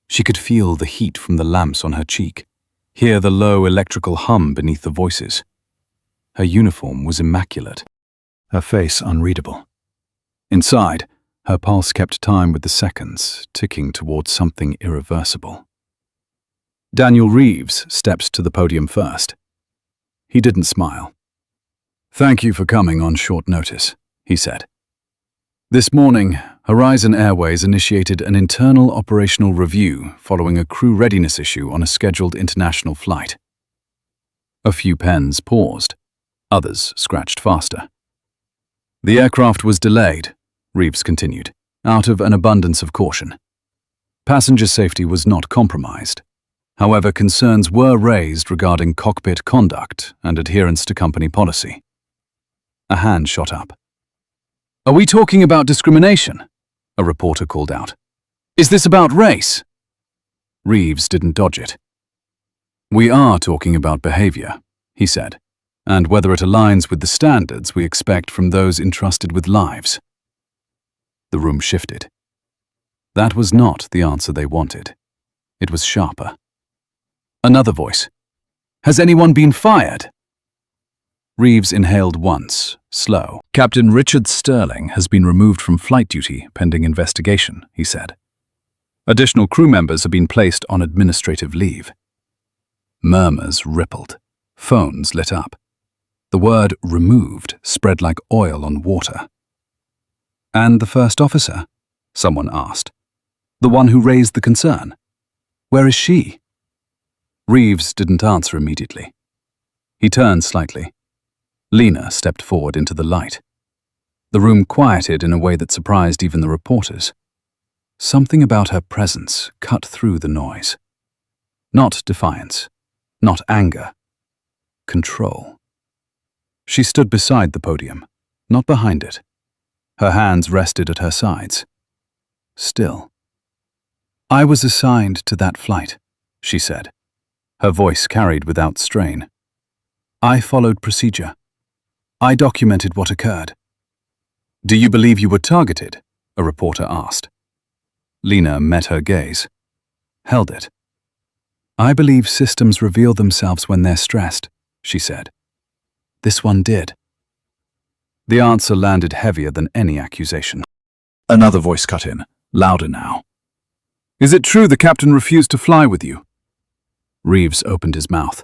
[SPEAKER 1] She could feel the heat from the lamps on her cheek, hear the low electrical hum beneath the voices. Her uniform was immaculate, her face unreadable. Inside, her pulse kept time with the seconds, ticking towards something irreversible. Daniel Reeves stepped to the podium first. He didn't smile. "Thank you for coming on short notice," he said. "This morning, Horizon Airways initiated an internal operational review following a crew readiness issue on a scheduled international flight." A few pens paused. Others scratched faster. "The aircraft was delayed," Reeves continued, "out of an abundance of caution. Passenger safety was not compromised. However, concerns were raised regarding cockpit conduct and adherence to company policy." A hand shot up. "Are we talking about discrimination?" a reporter called out. "Is this about race?" Reeves didn't dodge it. "We are talking about behavior," he said, "and whether it aligns with the standards we expect from those entrusted with lives." The room shifted. That was not the answer they wanted. It was sharper. Another voice. "Has anyone been fired?" Reeves inhaled once, slow. "Captain Richard Sterling has been removed from flight duty pending investigation," he said. "Additional crew members have been placed on administrative leave." Murmurs rippled. Phones lit up. The word "removed" spread like oil on water. "And the first officer?" someone asked. "The one who raised the concern? Where is she?" Reeves didn't answer immediately. He turned slightly. Lena stepped forward into the light. The room quieted in a way that surprised even the reporters. Something about her presence cut through the noise. Not defiance, not anger. Control. She stood beside the podium, not behind it. Her hands rested at her sides. Still. "I was assigned to that flight," she said. Her voice carried without strain. "I followed procedure. I documented what occurred." "Do you believe you were targeted?" a reporter asked. Lena met her gaze. Held it. "I believe systems reveal themselves when they're stressed," she said. "This one did." The answer landed heavier than any accusation. Another voice cut in, louder now. "Is it true the captain refused to fly with you?" Reeves opened his mouth.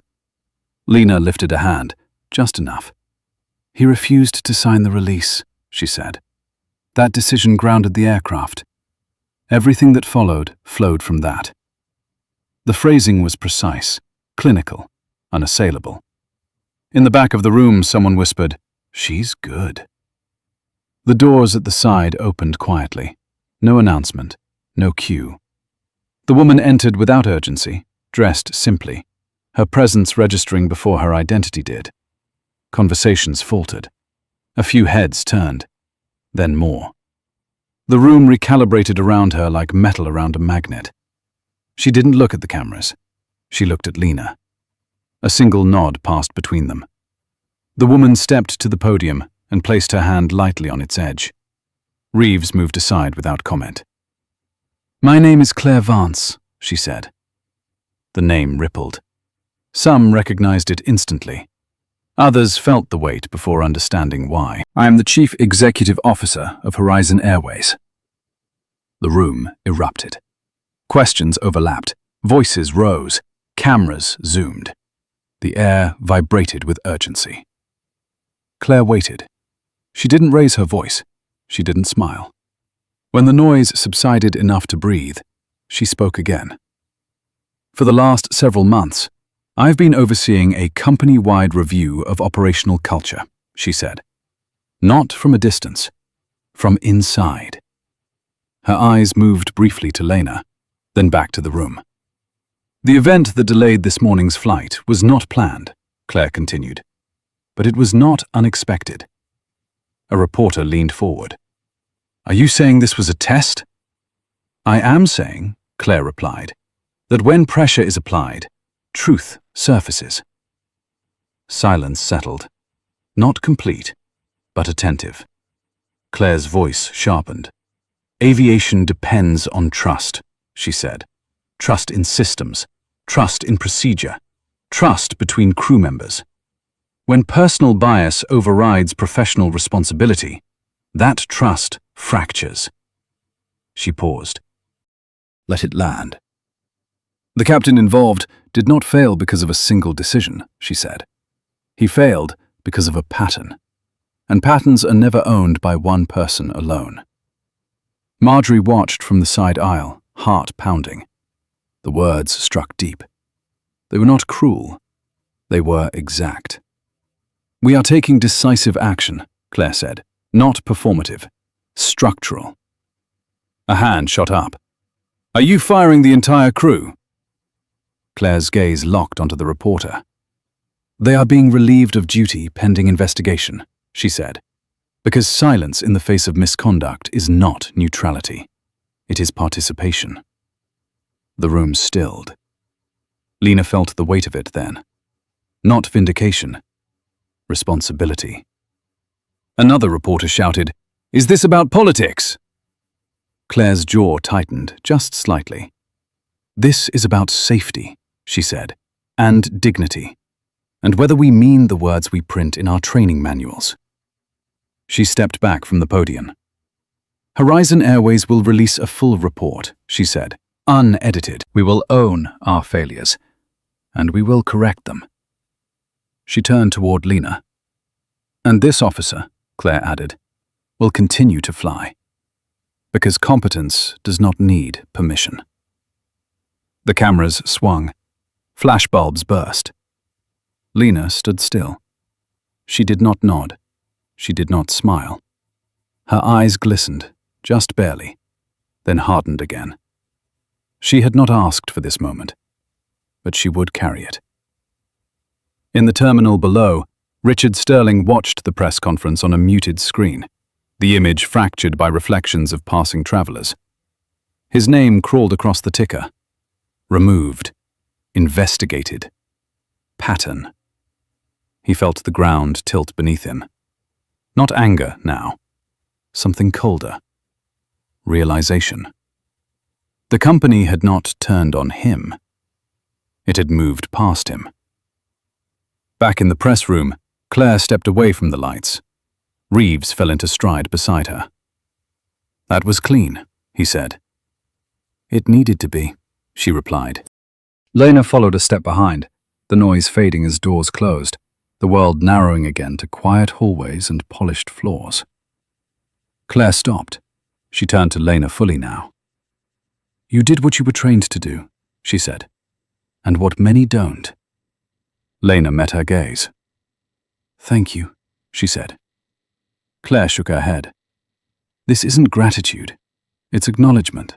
[SPEAKER 1] Lena lifted a hand, just enough. "He refused to sign the release," she said. "That decision grounded the aircraft. Everything that followed flowed from that." The phrasing was precise, clinical, unassailable. In the back of the room, someone whispered, "She's good." The doors at the side opened quietly. No announcement, no cue. The woman entered without urgency, dressed simply, her presence registering before her identity did. Conversations faltered. A few heads turned, then more. The room recalibrated around her like metal around a magnet. She didn't look at the cameras. She looked at Lena. A single nod passed between them. The woman stepped to the podium and placed her hand lightly on its edge. Reeves moved aside without comment. "My name is Claire Vance," she said. The name rippled. Some recognized it instantly. Others felt the weight before understanding why. "I am the Chief Executive Officer of Horizon Airways." The room erupted. Questions overlapped. Voices rose. Cameras zoomed. The air vibrated with urgency. Claire waited. She didn't raise her voice. She didn't smile. When the noise subsided enough to breathe, she spoke again. "For the last several months, I've been overseeing a company-wide review of operational culture," she said. "Not from a distance, from inside." Her eyes moved briefly to Lena, then back to the room. "The event that delayed this morning's flight was not planned," Claire continued, "but it was not unexpected." A reporter leaned forward. "Are you saying this was a test?" "I am saying," Claire replied, "that when pressure is applied, truth surfaces." Silence settled. Not complete, but attentive. Claire's voice sharpened. "Aviation depends on trust," she said. "Trust in systems, trust in procedure, trust between crew members. When personal bias overrides professional responsibility, that trust fractures." She paused. "Let it land." "The captain involved did not fail because of a single decision," she said. "He failed because of a pattern. And patterns are never owned by one person alone." Marjorie watched from the side aisle, heart pounding. The words struck deep. They were not cruel. They were exact. "We are taking decisive action," Claire said. "Not performative. Structural." A hand shot up. "Are you firing the entire crew?" Claire's gaze locked onto the reporter. "They are being relieved of duty pending investigation," she said, "because silence in the face of misconduct is not neutrality. It is participation." The room stilled. Lena felt the weight of it then. Not vindication. Responsibility. Another reporter shouted, "Is this about politics?" Claire's jaw tightened just slightly. "This is about safety," she said, "and dignity. and whether we mean the words we print in our training manuals. She stepped back from the podium. Horizon Airways will release a full report, she said, unedited. We will own our failures, and we will correct them. She turned toward Lena. And this officer, Claire added, will continue to fly, because competence does not need permission. The cameras swung. Flashbulbs burst. Lena stood still. She did not nod. She did not smile. Her eyes glistened, just barely, then hardened again. She had not asked for this moment, but she would carry it. In the terminal below, Richard Sterling watched the press conference on a muted screen, the image fractured by reflections of passing travelers. His name crawled across the ticker. Removed. Investigated. Pattern. He felt the ground tilt beneath him. Not anger now. Something colder. Realization. The company had not turned on him. It had moved past him. Back in the press room, Claire stepped away from the lights. Reeves fell into stride beside her. That was clean, he said. It needed to be, she replied. Lena followed a step behind, the noise fading as doors closed, the world narrowing again to quiet hallways and polished floors. Claire stopped. She turned to Lena fully now. You did what you were trained to do, she said, and what many don't. Lena met her gaze. Thank you, she said. Claire shook her head. This isn't gratitude. It's acknowledgement.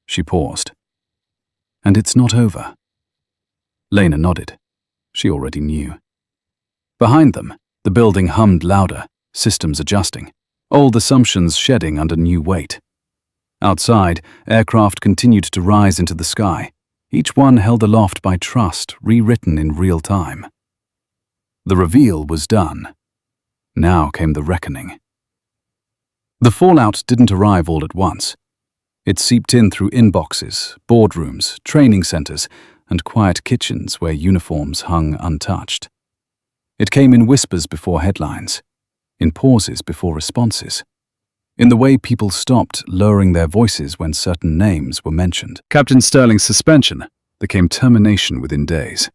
[SPEAKER 1] She paused. And it's not over. Lena nodded. She already knew. Behind them, the building hummed louder, systems adjusting, old assumptions shedding under new weight. Outside, aircraft continued to rise into the sky, each one held aloft by trust rewritten in real time. The reveal was done. Now came the reckoning. The fallout didn't arrive all at once. It seeped in through inboxes, boardrooms, training centers, and quiet kitchens where uniforms hung untouched. It came in whispers before headlines, in pauses before responses, in the way people stopped lowering their voices when certain names were mentioned. Captain Sterling's suspension became termination within days.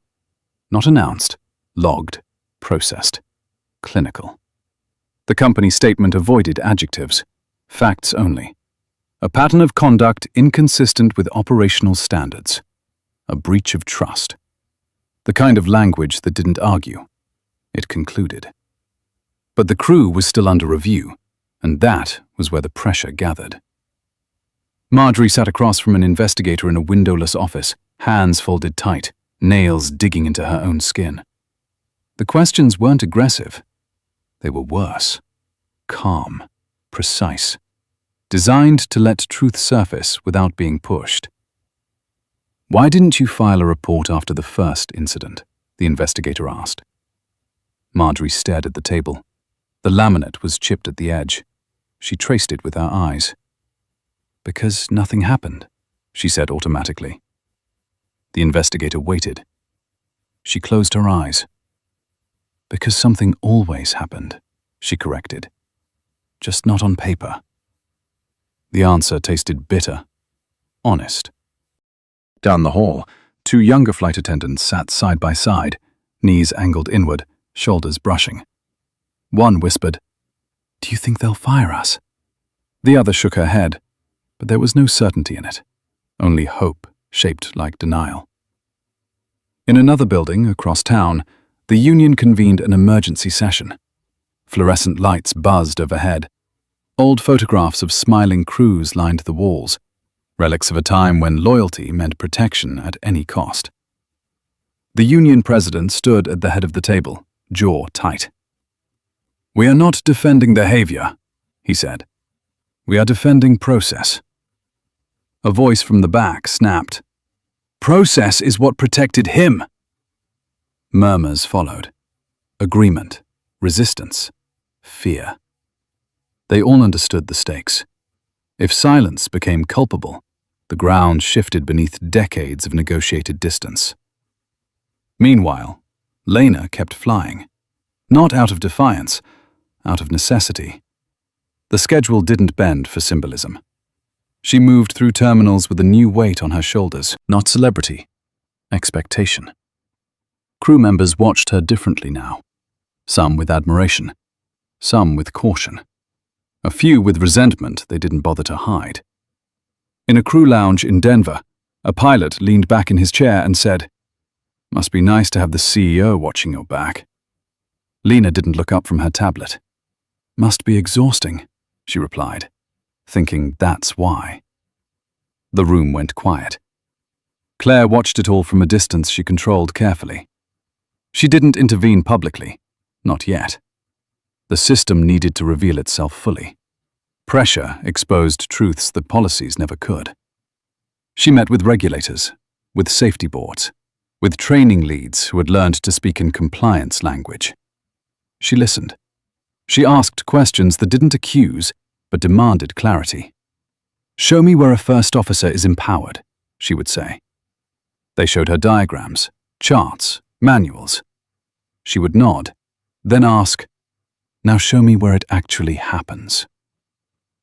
[SPEAKER 1] Not announced, logged, processed, clinical. The company statement avoided adjectives, facts only. A pattern of conduct inconsistent with operational standards. A breach of trust. The kind of language that didn't argue. It concluded. But the crew was still under review, and that was where the pressure gathered. Marjorie sat across from an investigator in a windowless office, hands folded tight, nails digging into her own skin. The questions weren't aggressive. They were worse. Calm. Precise. Designed to let truth surface without being pushed. Why didn't you file a report after the first incident? The investigator asked. Marjorie stared at the table. The laminate was chipped at the edge. She traced it with her eyes. Because nothing happened, she said automatically. The investigator waited. She closed her eyes. Because something always happened, she corrected. Just not on paper. The answer tasted bitter, honest. Down the hall, two younger flight attendants sat side by side, knees angled inward, shoulders brushing. One whispered, "Do you think they'll fire us?" The other shook her head, but there was no certainty in it, only hope shaped like denial. In another building across town, the union convened an emergency session. Fluorescent lights buzzed overhead. Old photographs of smiling crews lined the walls, relics of a time when loyalty meant protection at any cost. The union president stood at the head of the table, jaw tight. "We are not defending behavior," he said. "We are defending process." A voice from the back snapped. "Process is what protected him." Murmurs followed. Agreement, resistance, fear. They all understood the stakes. If silence became culpable, the ground shifted beneath decades of negotiated distance. Meanwhile, Lena kept flying. Not out of defiance, out of necessity. The schedule didn't bend for symbolism. She moved through terminals with a new weight on her shoulders, not celebrity, expectation. Crew members watched her differently now. Some with admiration, some with caution. A few with resentment they didn't bother to hide. In a crew lounge in Denver, a pilot leaned back in his chair and said, "Must be nice to have the CEO watching your back." Lena didn't look up from her tablet. "Must be exhausting," she replied, thinking that's why. The room went quiet. Claire watched it all from a distance she controlled carefully. She didn't intervene publicly, not yet. The system needed to reveal itself fully. Pressure exposed truths that policies never could. She met with regulators, with safety boards, with training leads who had learned to speak in compliance language. She listened. She asked questions that didn't accuse, but demanded clarity. "Show me where a first officer is empowered," she would say. They showed her diagrams, charts, manuals. She would nod, then ask, "Now show me where it actually happens."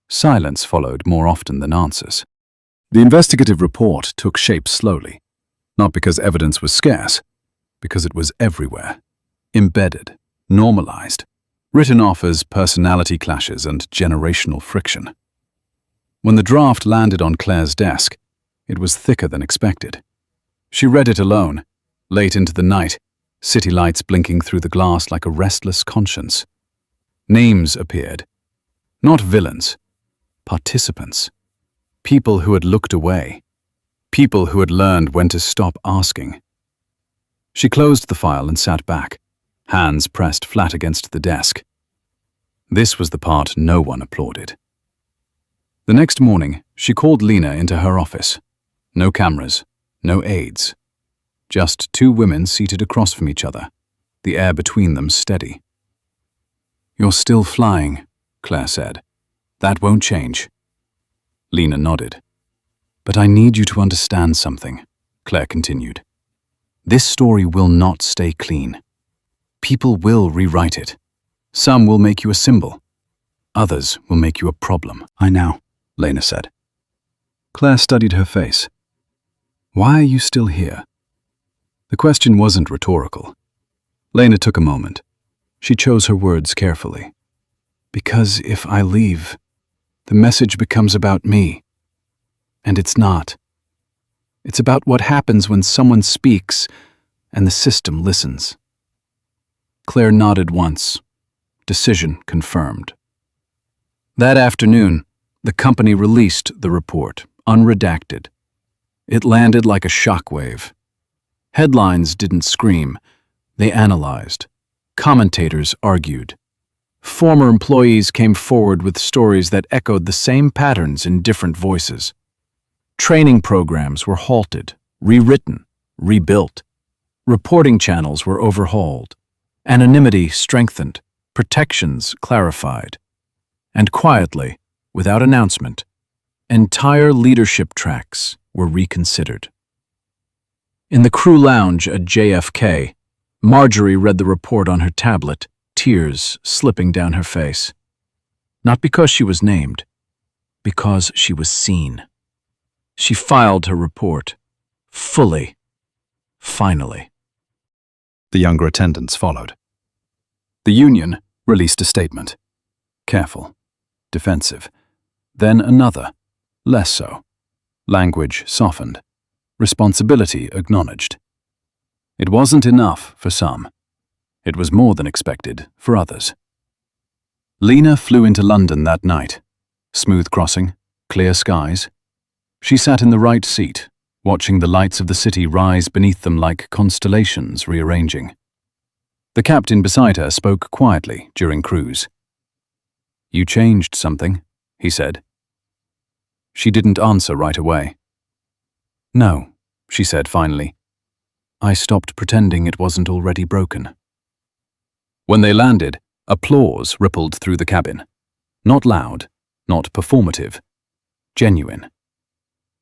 [SPEAKER 1] Silence followed more often than answers. The investigative report took shape slowly, not because evidence was scarce, because it was everywhere, embedded, normalized, written off as personality clashes and generational friction. When the draft landed on Claire's desk, it was thicker than expected. She read it alone, late into the night, city lights blinking through the glass like a restless conscience. Names appeared. Not villains, participants. People who had looked away. People who had learned when to stop asking. She closed the file and sat back, hands pressed flat against the desk. This was the part no one applauded. The next morning, she called Lena into her office. No cameras, no aides. Just two women seated across from each other, the air between them steady. "You're still flying," Claire said. "That won't change." Lena nodded. "But I need you to understand something," Claire continued. "This story will not stay clean. People will rewrite it. Some will make you a symbol. Others will make you a problem." "I know," Lena said. Claire studied her face. "Why are you still here?" The question wasn't rhetorical. Lena took a moment. She chose her words carefully. "Because if I leave, the message becomes about me. And it's not. It's about what happens when someone speaks and the system listens." Claire nodded once. Decision confirmed. That afternoon, the company released the report, unredacted. It landed like a shockwave. Headlines didn't scream. They analyzed. Commentators argued. Former employees came forward with stories that echoed the same patterns in different voices. Training programs were halted, rewritten, rebuilt. Reporting channels were overhauled. Anonymity strengthened. Protections clarified. And quietly, without announcement, entire leadership tracks were reconsidered. In the crew lounge at JFK, Marjorie read the report on her tablet, tears slipping down her face. Not because she was named, because she was seen. She filed her report, fully, finally. The younger attendants followed. The union released a statement. Careful, defensive. Then another, less so. Language softened. Responsibility acknowledged. It wasn't enough for some. It was more than expected for others. Lena flew into London that night. Smooth crossing, clear skies. She sat in the right seat, watching the lights of the city rise beneath them like constellations rearranging. The captain beside her spoke quietly during cruise. "You changed something," he said. She didn't answer right away. "No," she said finally. "I stopped pretending it wasn't already broken." When they landed, applause rippled through the cabin. Not loud, not performative, genuine.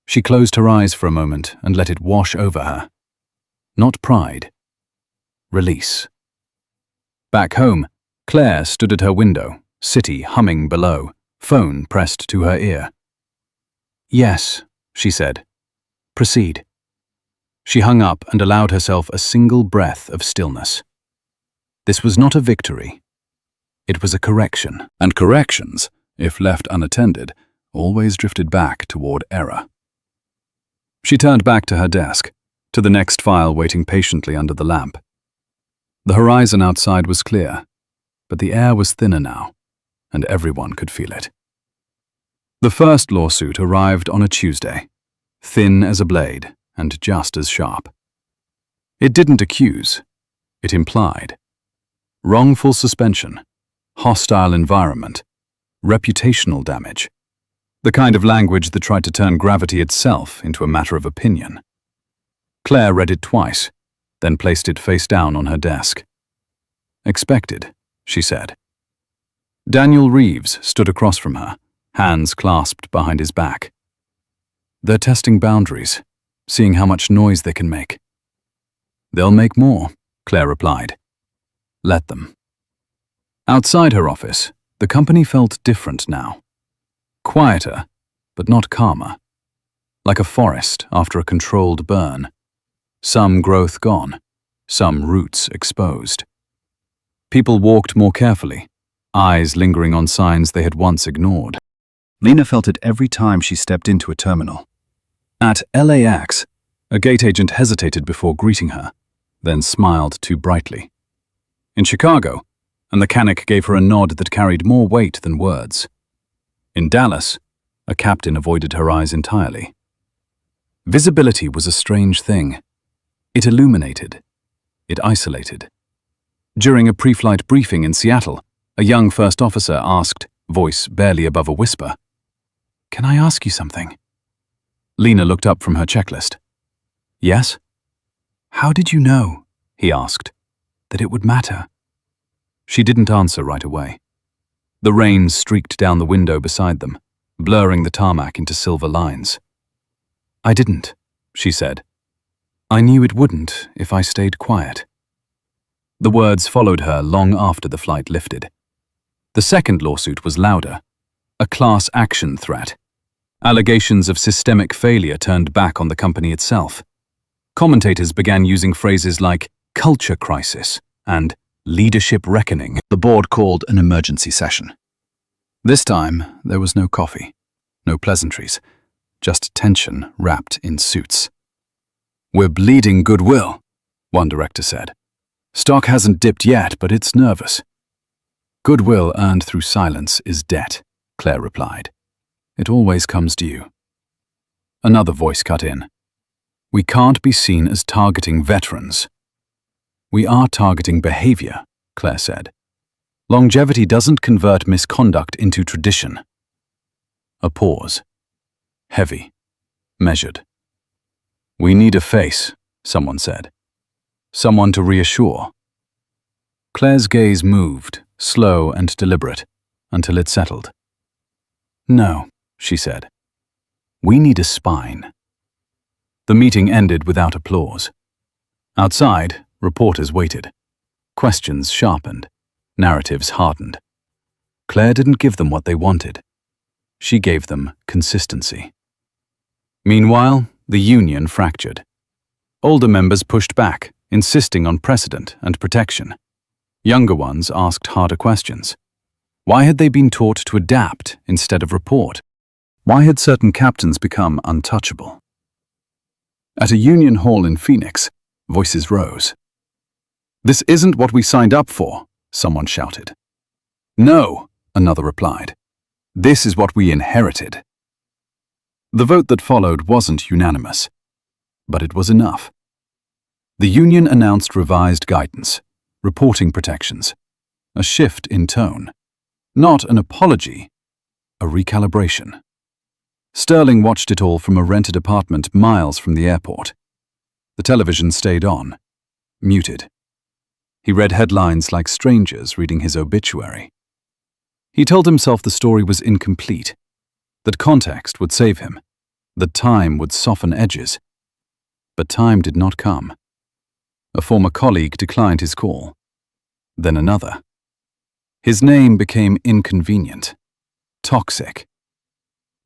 [SPEAKER 1] She closed her eyes for a moment and let it wash over her. Not pride. Release. Back home, Claire stood at her window, city humming below, phone pressed to her ear. "Yes," she said. "Proceed." She hung up and allowed herself a single breath of stillness. This was not a victory. It was a correction. And corrections, if left unattended, always drifted back toward error. She turned back to her desk, to the next file waiting patiently under the lamp. The horizon outside was clear, but the air was thinner now, and everyone could feel it. The first lawsuit arrived on a Tuesday, thin as a blade and just as sharp. It didn't accuse, it implied. Wrongful suspension, hostile environment, reputational damage. The kind of language that tried to turn gravity itself into a matter of opinion. Claire read it twice, then placed it face down on her desk. "Expected," she said. Daniel Reeves stood across from her, hands clasped behind his back. "They're testing boundaries, seeing how much noise they can make." "They'll make more," Claire replied. "Let them." Outside her office, the company felt different now. Quieter, but not calmer. Like a forest after a controlled burn. Some growth gone, some roots exposed. People walked more carefully, eyes lingering on signs they had once ignored. Lena felt it every time she stepped into a terminal. At LAX, a gate agent hesitated before greeting her, then smiled too brightly. In Chicago, a mechanic gave her a nod that carried more weight than words. In Dallas, a captain avoided her eyes entirely. Visibility was a strange thing. It illuminated. It isolated. During a pre-flight briefing in Seattle, a young first officer asked, voice barely above a whisper, "Can I ask you something?" Lena looked up from her checklist. "Yes?" "How did you know," he asked, "that it would matter?" She didn't answer right away. The rain streaked down the window beside them, blurring the tarmac into silver lines. "I didn't," she said. "I knew it wouldn't if I stayed quiet." The words followed her long after the flight lifted. The second lawsuit was louder, a class action threat. Allegations of systemic failure turned back on the company itself. Commentators began using phrases like culture crisis and leadership reckoning. The board called an emergency session. This time, there was no coffee, no pleasantries, just tension wrapped in suits. "We're bleeding goodwill," one director said. "Stock hasn't dipped yet, but it's nervous." "Goodwill earned through silence is debt," Claire replied. "It always comes due." Another voice cut in. "We can't be seen as targeting veterans." "We are targeting behavior," Claire said. "Longevity doesn't convert misconduct into tradition." A pause. Heavy. Measured. "We need a face," someone said. "Someone to reassure." Claire's gaze moved, slow and deliberate, until it settled. "No," she said. "We need a spine." The meeting ended without applause. Outside, reporters waited. Questions sharpened. Narratives hardened. Claire didn't give them what they wanted. She gave them consistency. Meanwhile, the union fractured. Older members pushed back, insisting on precedent and protection. Younger ones asked harder questions. Why had they been taught to adapt instead of report? Why had certain captains become untouchable? At a union hall in Phoenix, voices rose. "This isn't what we signed up for," someone shouted. "No," another replied. "This is what we inherited." The vote that followed wasn't unanimous, but it was enough. The union announced revised guidance, reporting protections, a shift in tone. Not an apology, a recalibration. Sterling watched it all from a rented apartment miles from the airport. The television stayed on, muted. He read headlines like strangers reading his obituary. He told himself the story was incomplete, that context would save him, that time would soften edges. But time did not come. A former colleague declined his call. Then another. His name became inconvenient. Toxic.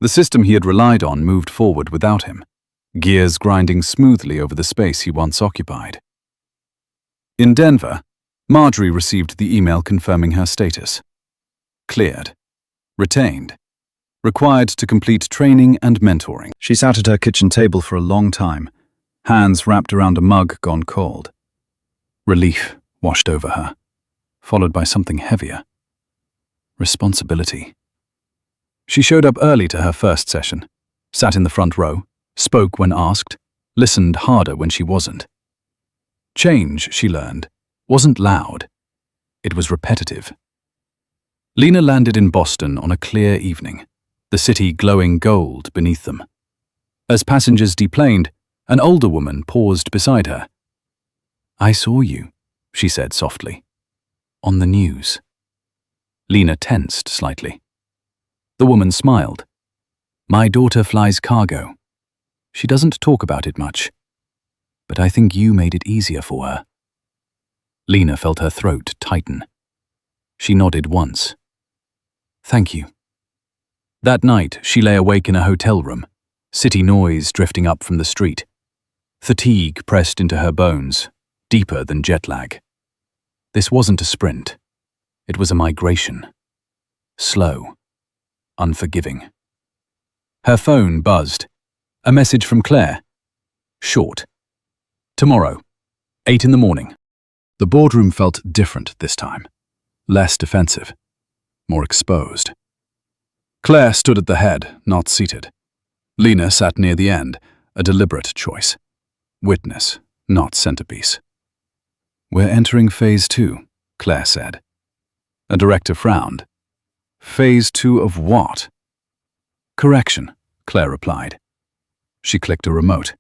[SPEAKER 1] The system he had relied on moved forward without him, gears grinding smoothly over the space he once occupied. In Denver, Marjorie received the email confirming her status. Cleared. Retained. Required to complete training and mentoring. She sat at her kitchen table for a long time, hands wrapped around a mug gone cold. Relief washed over her, followed by something heavier. Responsibility. She showed up early to her first session, sat in the front row, spoke when asked, listened harder when she wasn't. Change, she learned, wasn't loud. It was repetitive. Lena landed in Boston on a clear evening, the city glowing gold beneath them. As passengers deplaned, an older woman paused beside her. "I saw you," she said softly. "On the news." Lena tensed slightly. The woman smiled. "My daughter flies cargo. She doesn't talk about it much, but I think you made it easier for her." Lena felt her throat tighten. She nodded once. "Thank you." That night, she lay awake in a hotel room, city noise drifting up from the street. Fatigue pressed into her bones, deeper than jet lag. This wasn't a sprint. It was a migration. Slow. Unforgiving. Her phone buzzed. A message from Claire. Short. "Tomorrow, 8 in the morning." The boardroom felt different this time. Less defensive. More exposed. Claire stood at the head, not seated. Lena sat near the end, a deliberate choice. Witness, not centerpiece. "We're entering phase 2, Claire said. A director frowned. "Phase 2 of what?" "Correction," Claire replied. She clicked a remote.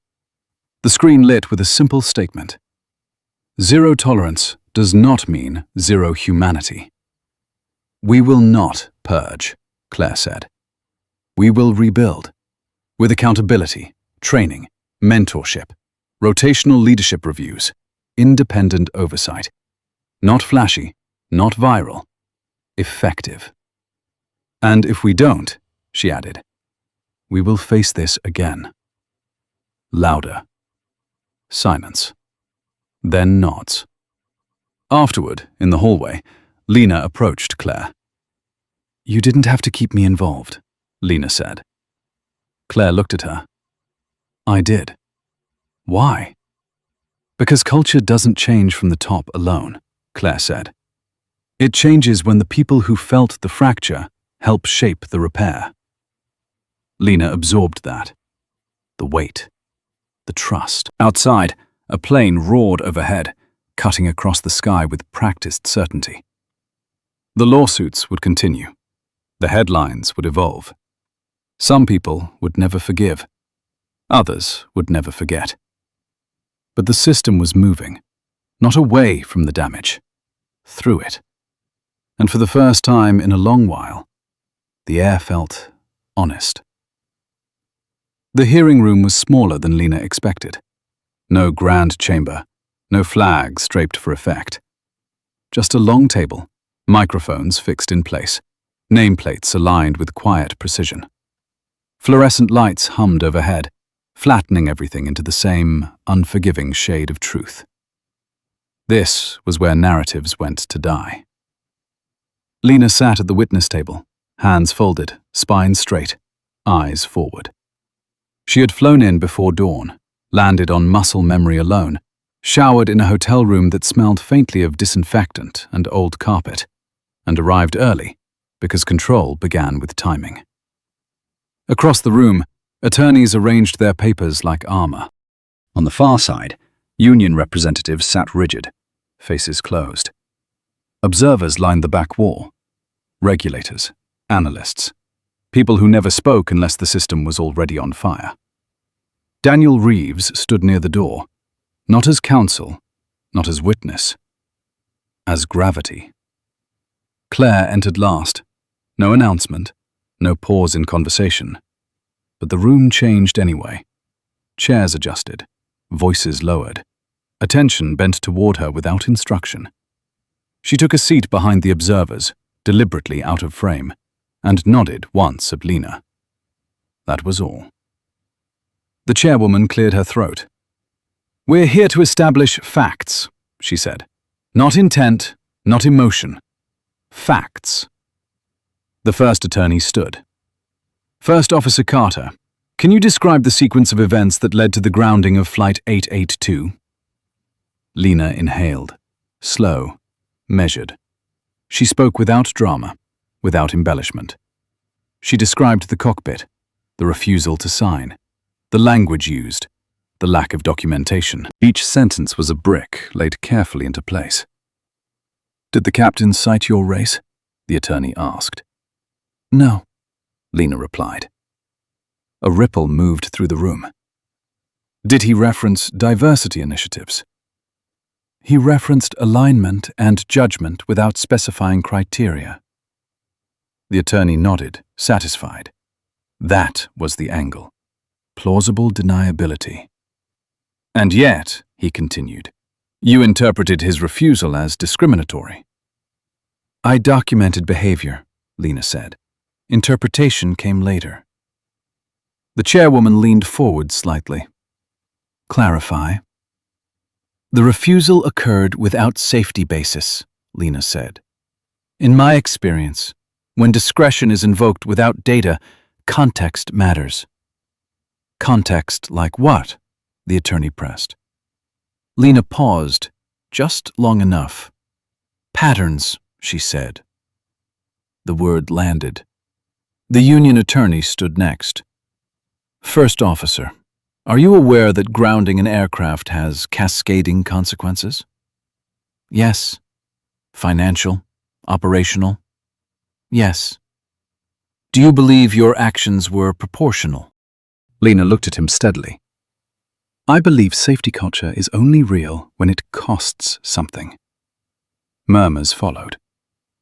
[SPEAKER 1] The screen lit with a simple statement. "Zero tolerance does not mean zero humanity." "We will not purge," Claire said. "We will rebuild. With accountability, training, mentorship, rotational leadership reviews, independent oversight. Not flashy, not viral. Effective. And if we don't," she added, "we will face this again." Louder. Silence. Then nods. Afterward, in the hallway, Lena approached Claire. "You didn't have to keep me involved," Lena said. Claire looked at her. "I did." "Why?" "Because culture doesn't change from the top alone," Claire said. "It changes when the people who felt the fracture help shape the repair." Lena absorbed that. The weight. The trust. Outside, a plane roared overhead, cutting across the sky with practiced certainty. The lawsuits would continue. The headlines would evolve. Some people would never forgive. Others would never forget. But the system was moving, not away from the damage, through it. And for the first time in a long while, the air felt honest. The hearing room was smaller than Lena expected. No grand chamber, no flags draped for effect. Just a long table, microphones fixed in place, nameplates aligned with quiet precision. Fluorescent lights hummed overhead, flattening everything into the same unforgiving shade of truth. This was where narratives went to die. Lena sat at the witness table, hands folded, spine straight, eyes forward. She had flown in before dawn, landed on muscle memory alone, showered in a hotel room that smelled faintly of disinfectant and old carpet, and arrived early because control began with timing. Across the room, attorneys arranged their papers like armor. On the far side, union representatives sat rigid, faces closed. Observers lined the back wall. Regulators, analysts, people who never spoke unless the system was already on fire. Daniel Reeves stood near the door, not as counsel, not as witness, as gravity. Claire entered last. No announcement, no pause in conversation. But the room changed anyway. Chairs adjusted, voices lowered. attention bent toward her without instruction. She took a seat behind the observers, deliberately out of frame, and nodded once at Lena. That was all. The chairwoman cleared her throat. "We're here to establish facts," she said. "Not intent, not emotion. Facts." The first attorney stood. "First Officer Carter, can you describe the sequence of events that led to the grounding of Flight 882? Lena inhaled. Slow, measured. She spoke without drama, without embellishment. She described the cockpit, the refusal to sign, the language used, the lack of documentation. Each sentence was a brick laid carefully into place. "Did the captain cite your race?" the attorney asked. "No," Lena replied. A ripple moved through the room. "Did he reference diversity initiatives?" "He referenced alignment and judgment without specifying criteria." The attorney nodded, satisfied. That was the angle. Plausible deniability. "And yet," he continued, "you interpreted his refusal as discriminatory." "I documented behavior," Lena said. "Interpretation came later." The chairwoman leaned forward slightly. "Clarify." "The refusal occurred without safety basis," Lena said. "In my experience, when discretion is invoked without data, context matters." "Context like what?" the attorney pressed. Lena paused, just long enough. "Patterns," she said. The word landed. The union attorney stood next. "First Officer, are you aware that grounding an aircraft has cascading consequences?" "Yes." "Financial? Operational?" "Yes." "Do you believe your actions were proportional?" Lena looked at him steadily. "I believe safety culture is only real when it costs something." Murmurs followed.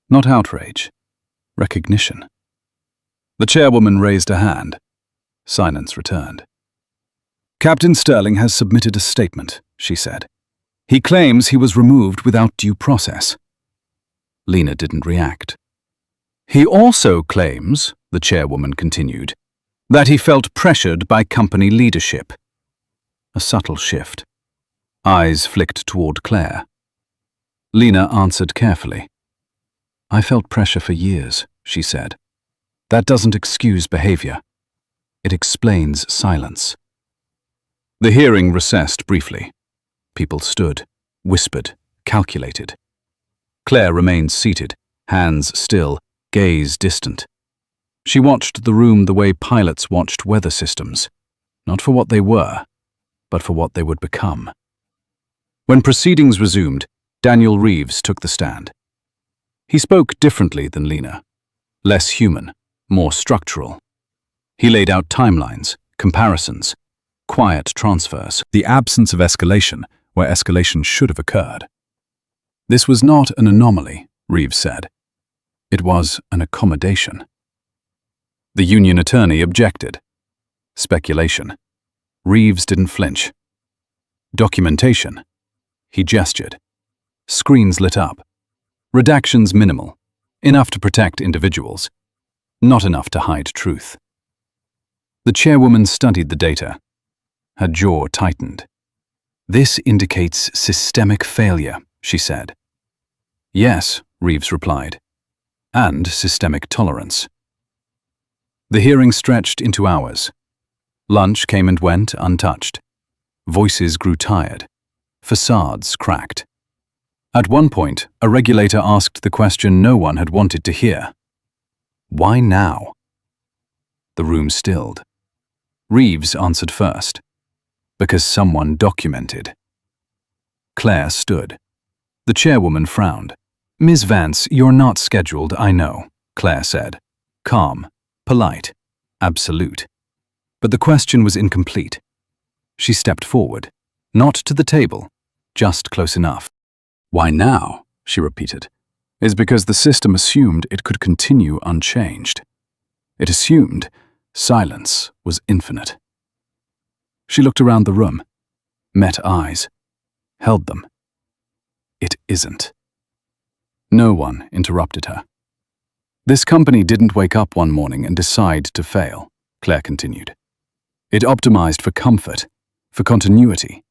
[SPEAKER 1] Not outrage. Recognition. The chairwoman raised a hand. Silence returned. "Captain Sterling has submitted a statement," she said. "He claims he was removed without due process." Lena didn't react. "He also claims," the chairwoman continued, "that he felt pressured by company leadership." A subtle shift. Eyes flicked toward Claire. Lena answered carefully. "I felt pressure for years," she said. "That doesn't excuse behavior. It explains silence." The hearing recessed briefly. People stood, whispered, calculated. Claire remained seated, hands still, gaze distant. She watched the room the way pilots watched weather systems, not for what they were, but for what they would become. When proceedings resumed, Daniel Reeves took the stand. He spoke differently than Lena, less human, more structural. He laid out timelines, comparisons, quiet transfers, the absence of escalation where escalation should have occurred. This was not an anomaly, Reeves said. It was an accommodation. The union attorney objected. Speculation. Reeves didn't flinch. Documentation. He gestured. Screens lit up. Redactions minimal. Enough to protect individuals. Not enough to hide truth. The chairwoman studied the data. Her jaw tightened. "This indicates systemic failure," she said. "Yes," Reeves replied. "And systemic tolerance." The hearing stretched into hours. Lunch came and went untouched. Voices grew tired. Facades cracked. At one point, a regulator asked the question no one had wanted to hear. Why now? The room stilled. Reeves answered first. Because someone documented. Claire stood. The chairwoman frowned. "Ms. Vance, you're not scheduled, I know," Claire said. Calm, polite, absolute. But the question was incomplete. She stepped forward. Not to the table, just close enough. "Why now?" she repeated. "Is because the system assumed it could continue unchanged. It assumed silence was infinite." She looked around the room, met eyes, held them. It isn't. No one interrupted her. This company didn't wake up one morning and decide to fail, Claire continued. It optimized for comfort, for continuity,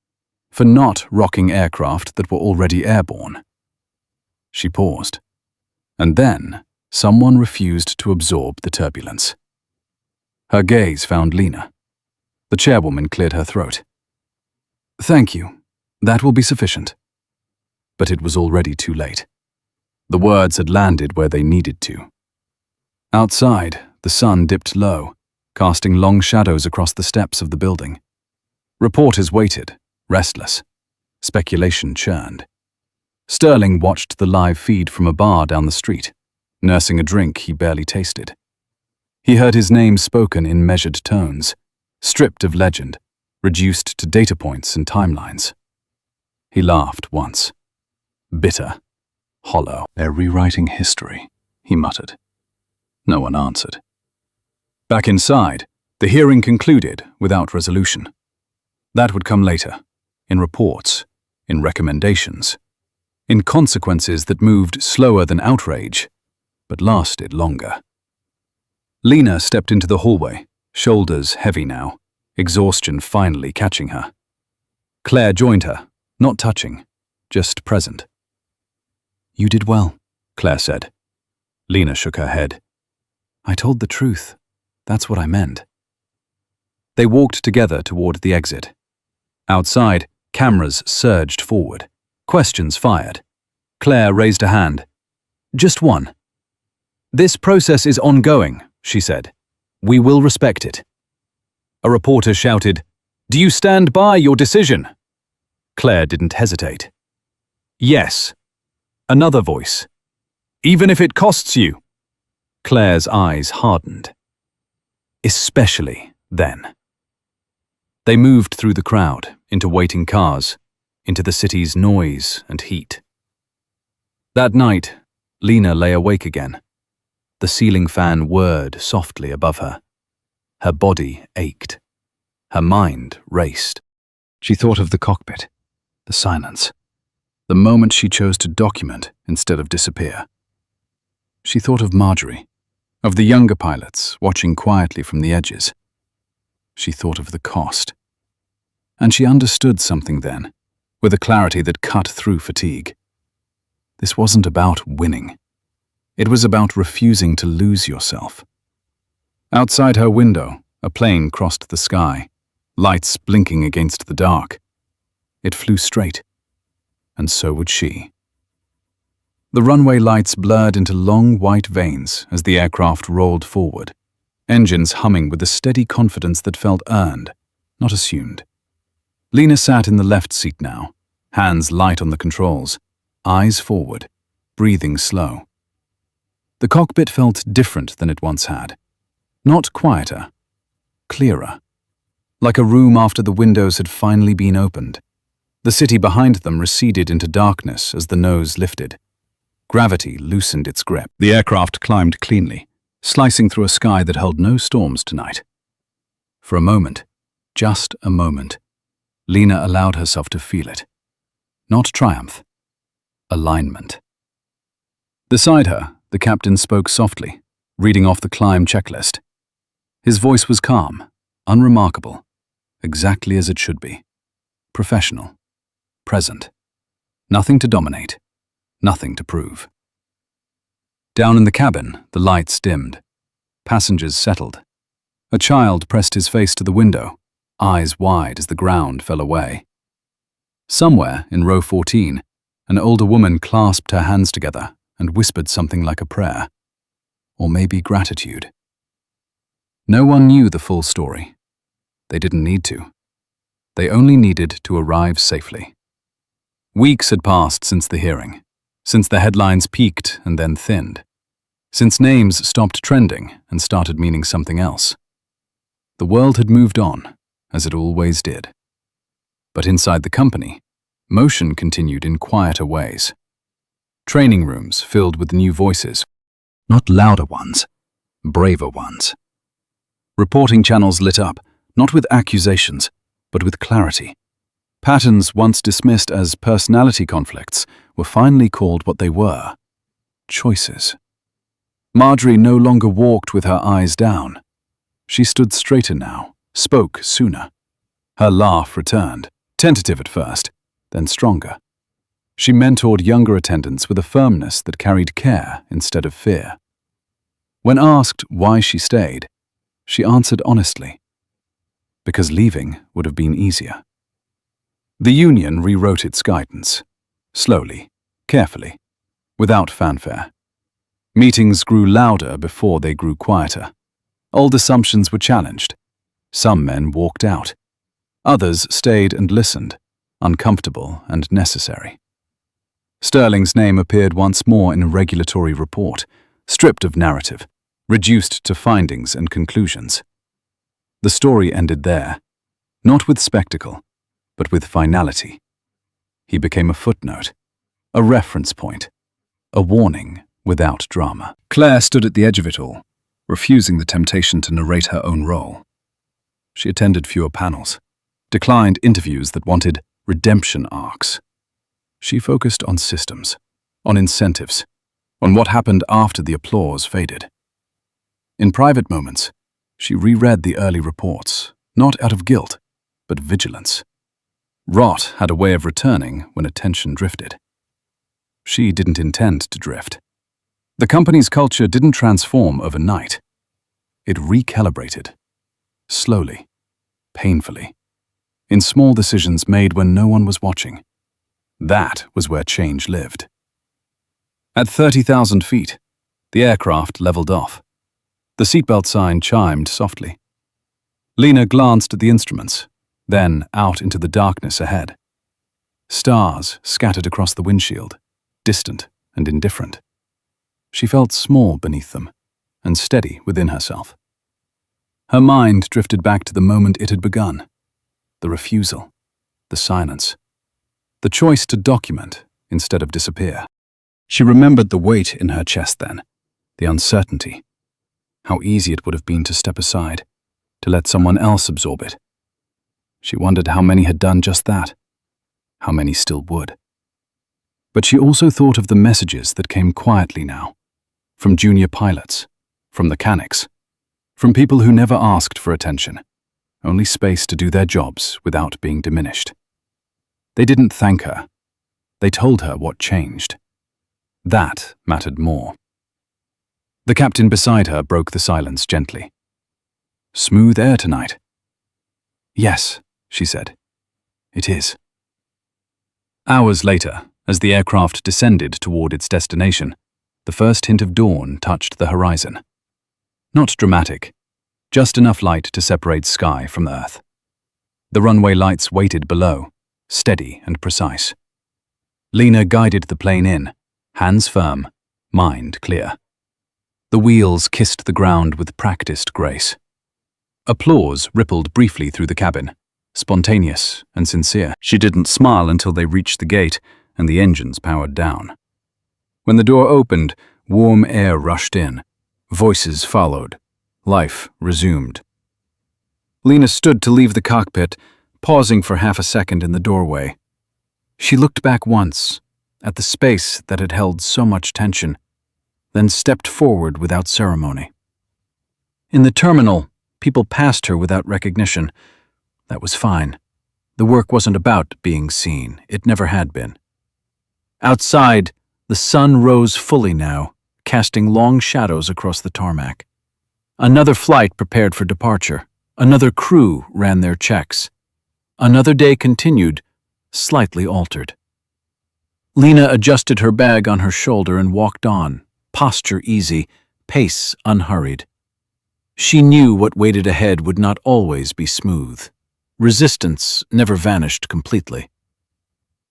[SPEAKER 1] for not rocking aircraft that were already airborne. She paused. And then, someone refused to absorb the turbulence. Her gaze found Lena. The chairwoman cleared her throat. "Thank you. That will be sufficient." But it was already too late. The words had landed where they needed to. Outside, the sun dipped low, casting long shadows across the steps of the building. Reporters waited, restless. Speculation churned. Sterling watched the live feed from a bar down the street, nursing a drink he barely tasted. He heard his name spoken in measured tones, stripped of legend, reduced to data points and timelines. He laughed once. Bitter, hollow. "They're rewriting history," he muttered. No one answered. Back inside, the hearing concluded without resolution. That would come later, in reports, in recommendations, in consequences that moved slower than outrage, but lasted longer. Lena stepped into the hallway, shoulders heavy now, exhaustion finally catching her. Claire joined her, not touching, just present. "You did well," Claire said. Lena shook her head. "I told the truth. That's what I meant." They walked together toward the exit. Outside, cameras surged forward. Questions fired. Claire raised a hand. "Just one." "This process is ongoing," she said. "We will respect it." A reporter shouted, "Do you stand by your decision?" Claire didn't hesitate. "Yes." Another voice. "Even if it costs you." Claire's eyes hardened. Especially then. They moved through the crowd, into waiting cars, into the city's noise and heat. That night, Lena lay awake again. The ceiling fan whirred softly above her. Her body ached. Her mind raced. She thought of the cockpit, the silence, the moment she chose to document instead of disappear. She thought of Marjorie, of the younger pilots watching quietly from the edges. She thought of the cost. And she understood something then, with a clarity that cut through fatigue. This wasn't about winning. It was about refusing to lose yourself. Outside her window, a plane crossed the sky, lights blinking against the dark. It flew straight, and so would she. The runway lights blurred into long white veins as the aircraft rolled forward, engines humming with a steady confidence that felt earned, not assumed. Lena sat in the left seat now, hands light on the controls, eyes forward, breathing slow. The cockpit felt different than it once had. Not quieter, clearer. Like a room after the windows had finally been opened. The city behind them receded into darkness as the nose lifted. Gravity loosened its grip. The aircraft climbed cleanly, slicing through a sky that held no storms tonight. For a moment, just a moment, Lena allowed herself to feel it. Not triumph, alignment. Beside her, the captain spoke softly, reading off the climb checklist. His voice was calm, unremarkable, exactly as it should be. Professional, present. Nothing to dominate, nothing to prove. Down in the cabin, the lights dimmed. Passengers settled. A child pressed his face to the window, eyes wide as the ground fell away. Somewhere in row 14, an older woman clasped her hands together and whispered something like a prayer, or maybe gratitude. No one knew the full story. They didn't need to. They only needed to arrive safely. Weeks had passed since the hearing, since the headlines peaked and then thinned, since names stopped trending and started meaning something else. The world had moved on, as it always did. But inside the company, motion continued in quieter ways. Training rooms filled with new voices, not louder ones, braver ones. Reporting channels lit up, not with accusations, but with clarity. Patterns once dismissed as personality conflicts were finally called what they were: choices. Marjorie no longer walked with her eyes down. She stood straighter now, spoke sooner. Her laugh returned, tentative at first, then stronger. She mentored younger attendants with a firmness that carried care instead of fear. When asked why she stayed, she answered honestly, because leaving would have been easier. The union rewrote its guidance, slowly, carefully, without fanfare. Meetings grew louder before they grew quieter. Old assumptions were challenged. Some men walked out. Others stayed and listened, uncomfortable and necessary. Sterling's name appeared once more in a regulatory report, stripped of narrative, reduced to findings and conclusions. The story ended there, not with spectacle, but with finality. He became a footnote, a reference point, a warning without drama. Claire stood at the edge of it all, refusing the temptation to narrate her own role. She attended fewer panels, declined interviews that wanted redemption arcs. She focused on systems, on incentives, on what happened after the applause faded. In private moments, she reread the early reports, not out of guilt, but vigilance. Rot had a way of returning when attention drifted. She didn't intend to drift. The company's culture didn't transform overnight. It recalibrated, slowly, painfully, in small decisions made when no one was watching. That was where change lived. At 30,000 feet, the aircraft leveled off. The seatbelt sign chimed softly. Lena glanced at the instruments, then out into the darkness ahead. Stars scattered across the windshield, distant and indifferent. She felt small beneath them, and steady within herself. Her mind drifted back to the moment it had begun. The refusal, the silence, the choice to document instead of disappear. She remembered the weight in her chest then, the uncertainty. How easy it would have been to step aside, to let someone else absorb it. She wondered how many had done just that, how many still would. But she also thought of the messages that came quietly now, from junior pilots, from mechanics, from people who never asked for attention, only space to do their jobs without being diminished. They didn't thank her. They told her what changed. That mattered more. The captain beside her broke the silence gently. "Smooth air tonight." "Yes," she said. "It is." Hours later, as the aircraft descended toward its destination, the first hint of dawn touched the horizon. Not dramatic, just enough light to separate sky from earth. The runway lights waited below, steady and precise. Lena guided the plane in, hands firm, mind clear. The wheels kissed the ground with practiced grace. Applause rippled briefly through the cabin, spontaneous and sincere. She didn't smile until they reached the gate and the engines powered down. When the door opened, warm air rushed in. Voices followed. Life resumed. Lena stood to leave the cockpit, pausing for half a second in the doorway. She looked back once, at the space that had held so much tension, then stepped forward without ceremony. In the terminal, people passed her without recognition. That was fine. The work wasn't about being seen. It never had been. Outside, the sun rose fully now, casting long shadows across the tarmac. Another flight prepared for departure. Another crew ran their checks. Another day continued, slightly altered. Lena adjusted her bag on her shoulder and walked on, posture easy, pace unhurried. She knew what waited ahead would not always be smooth. Resistance never vanished completely.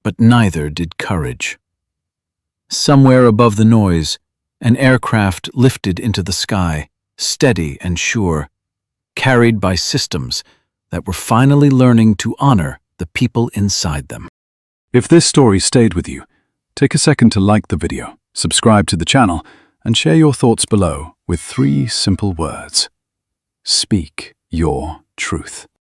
[SPEAKER 1] But neither did courage. Somewhere above the noise, an aircraft lifted into the sky, steady and sure, carried by systems that were finally learning to honor the people inside them. If this story stayed with you, take a second to like the video, subscribe to the channel, and share your thoughts below with 3 simple words. Speak your truth.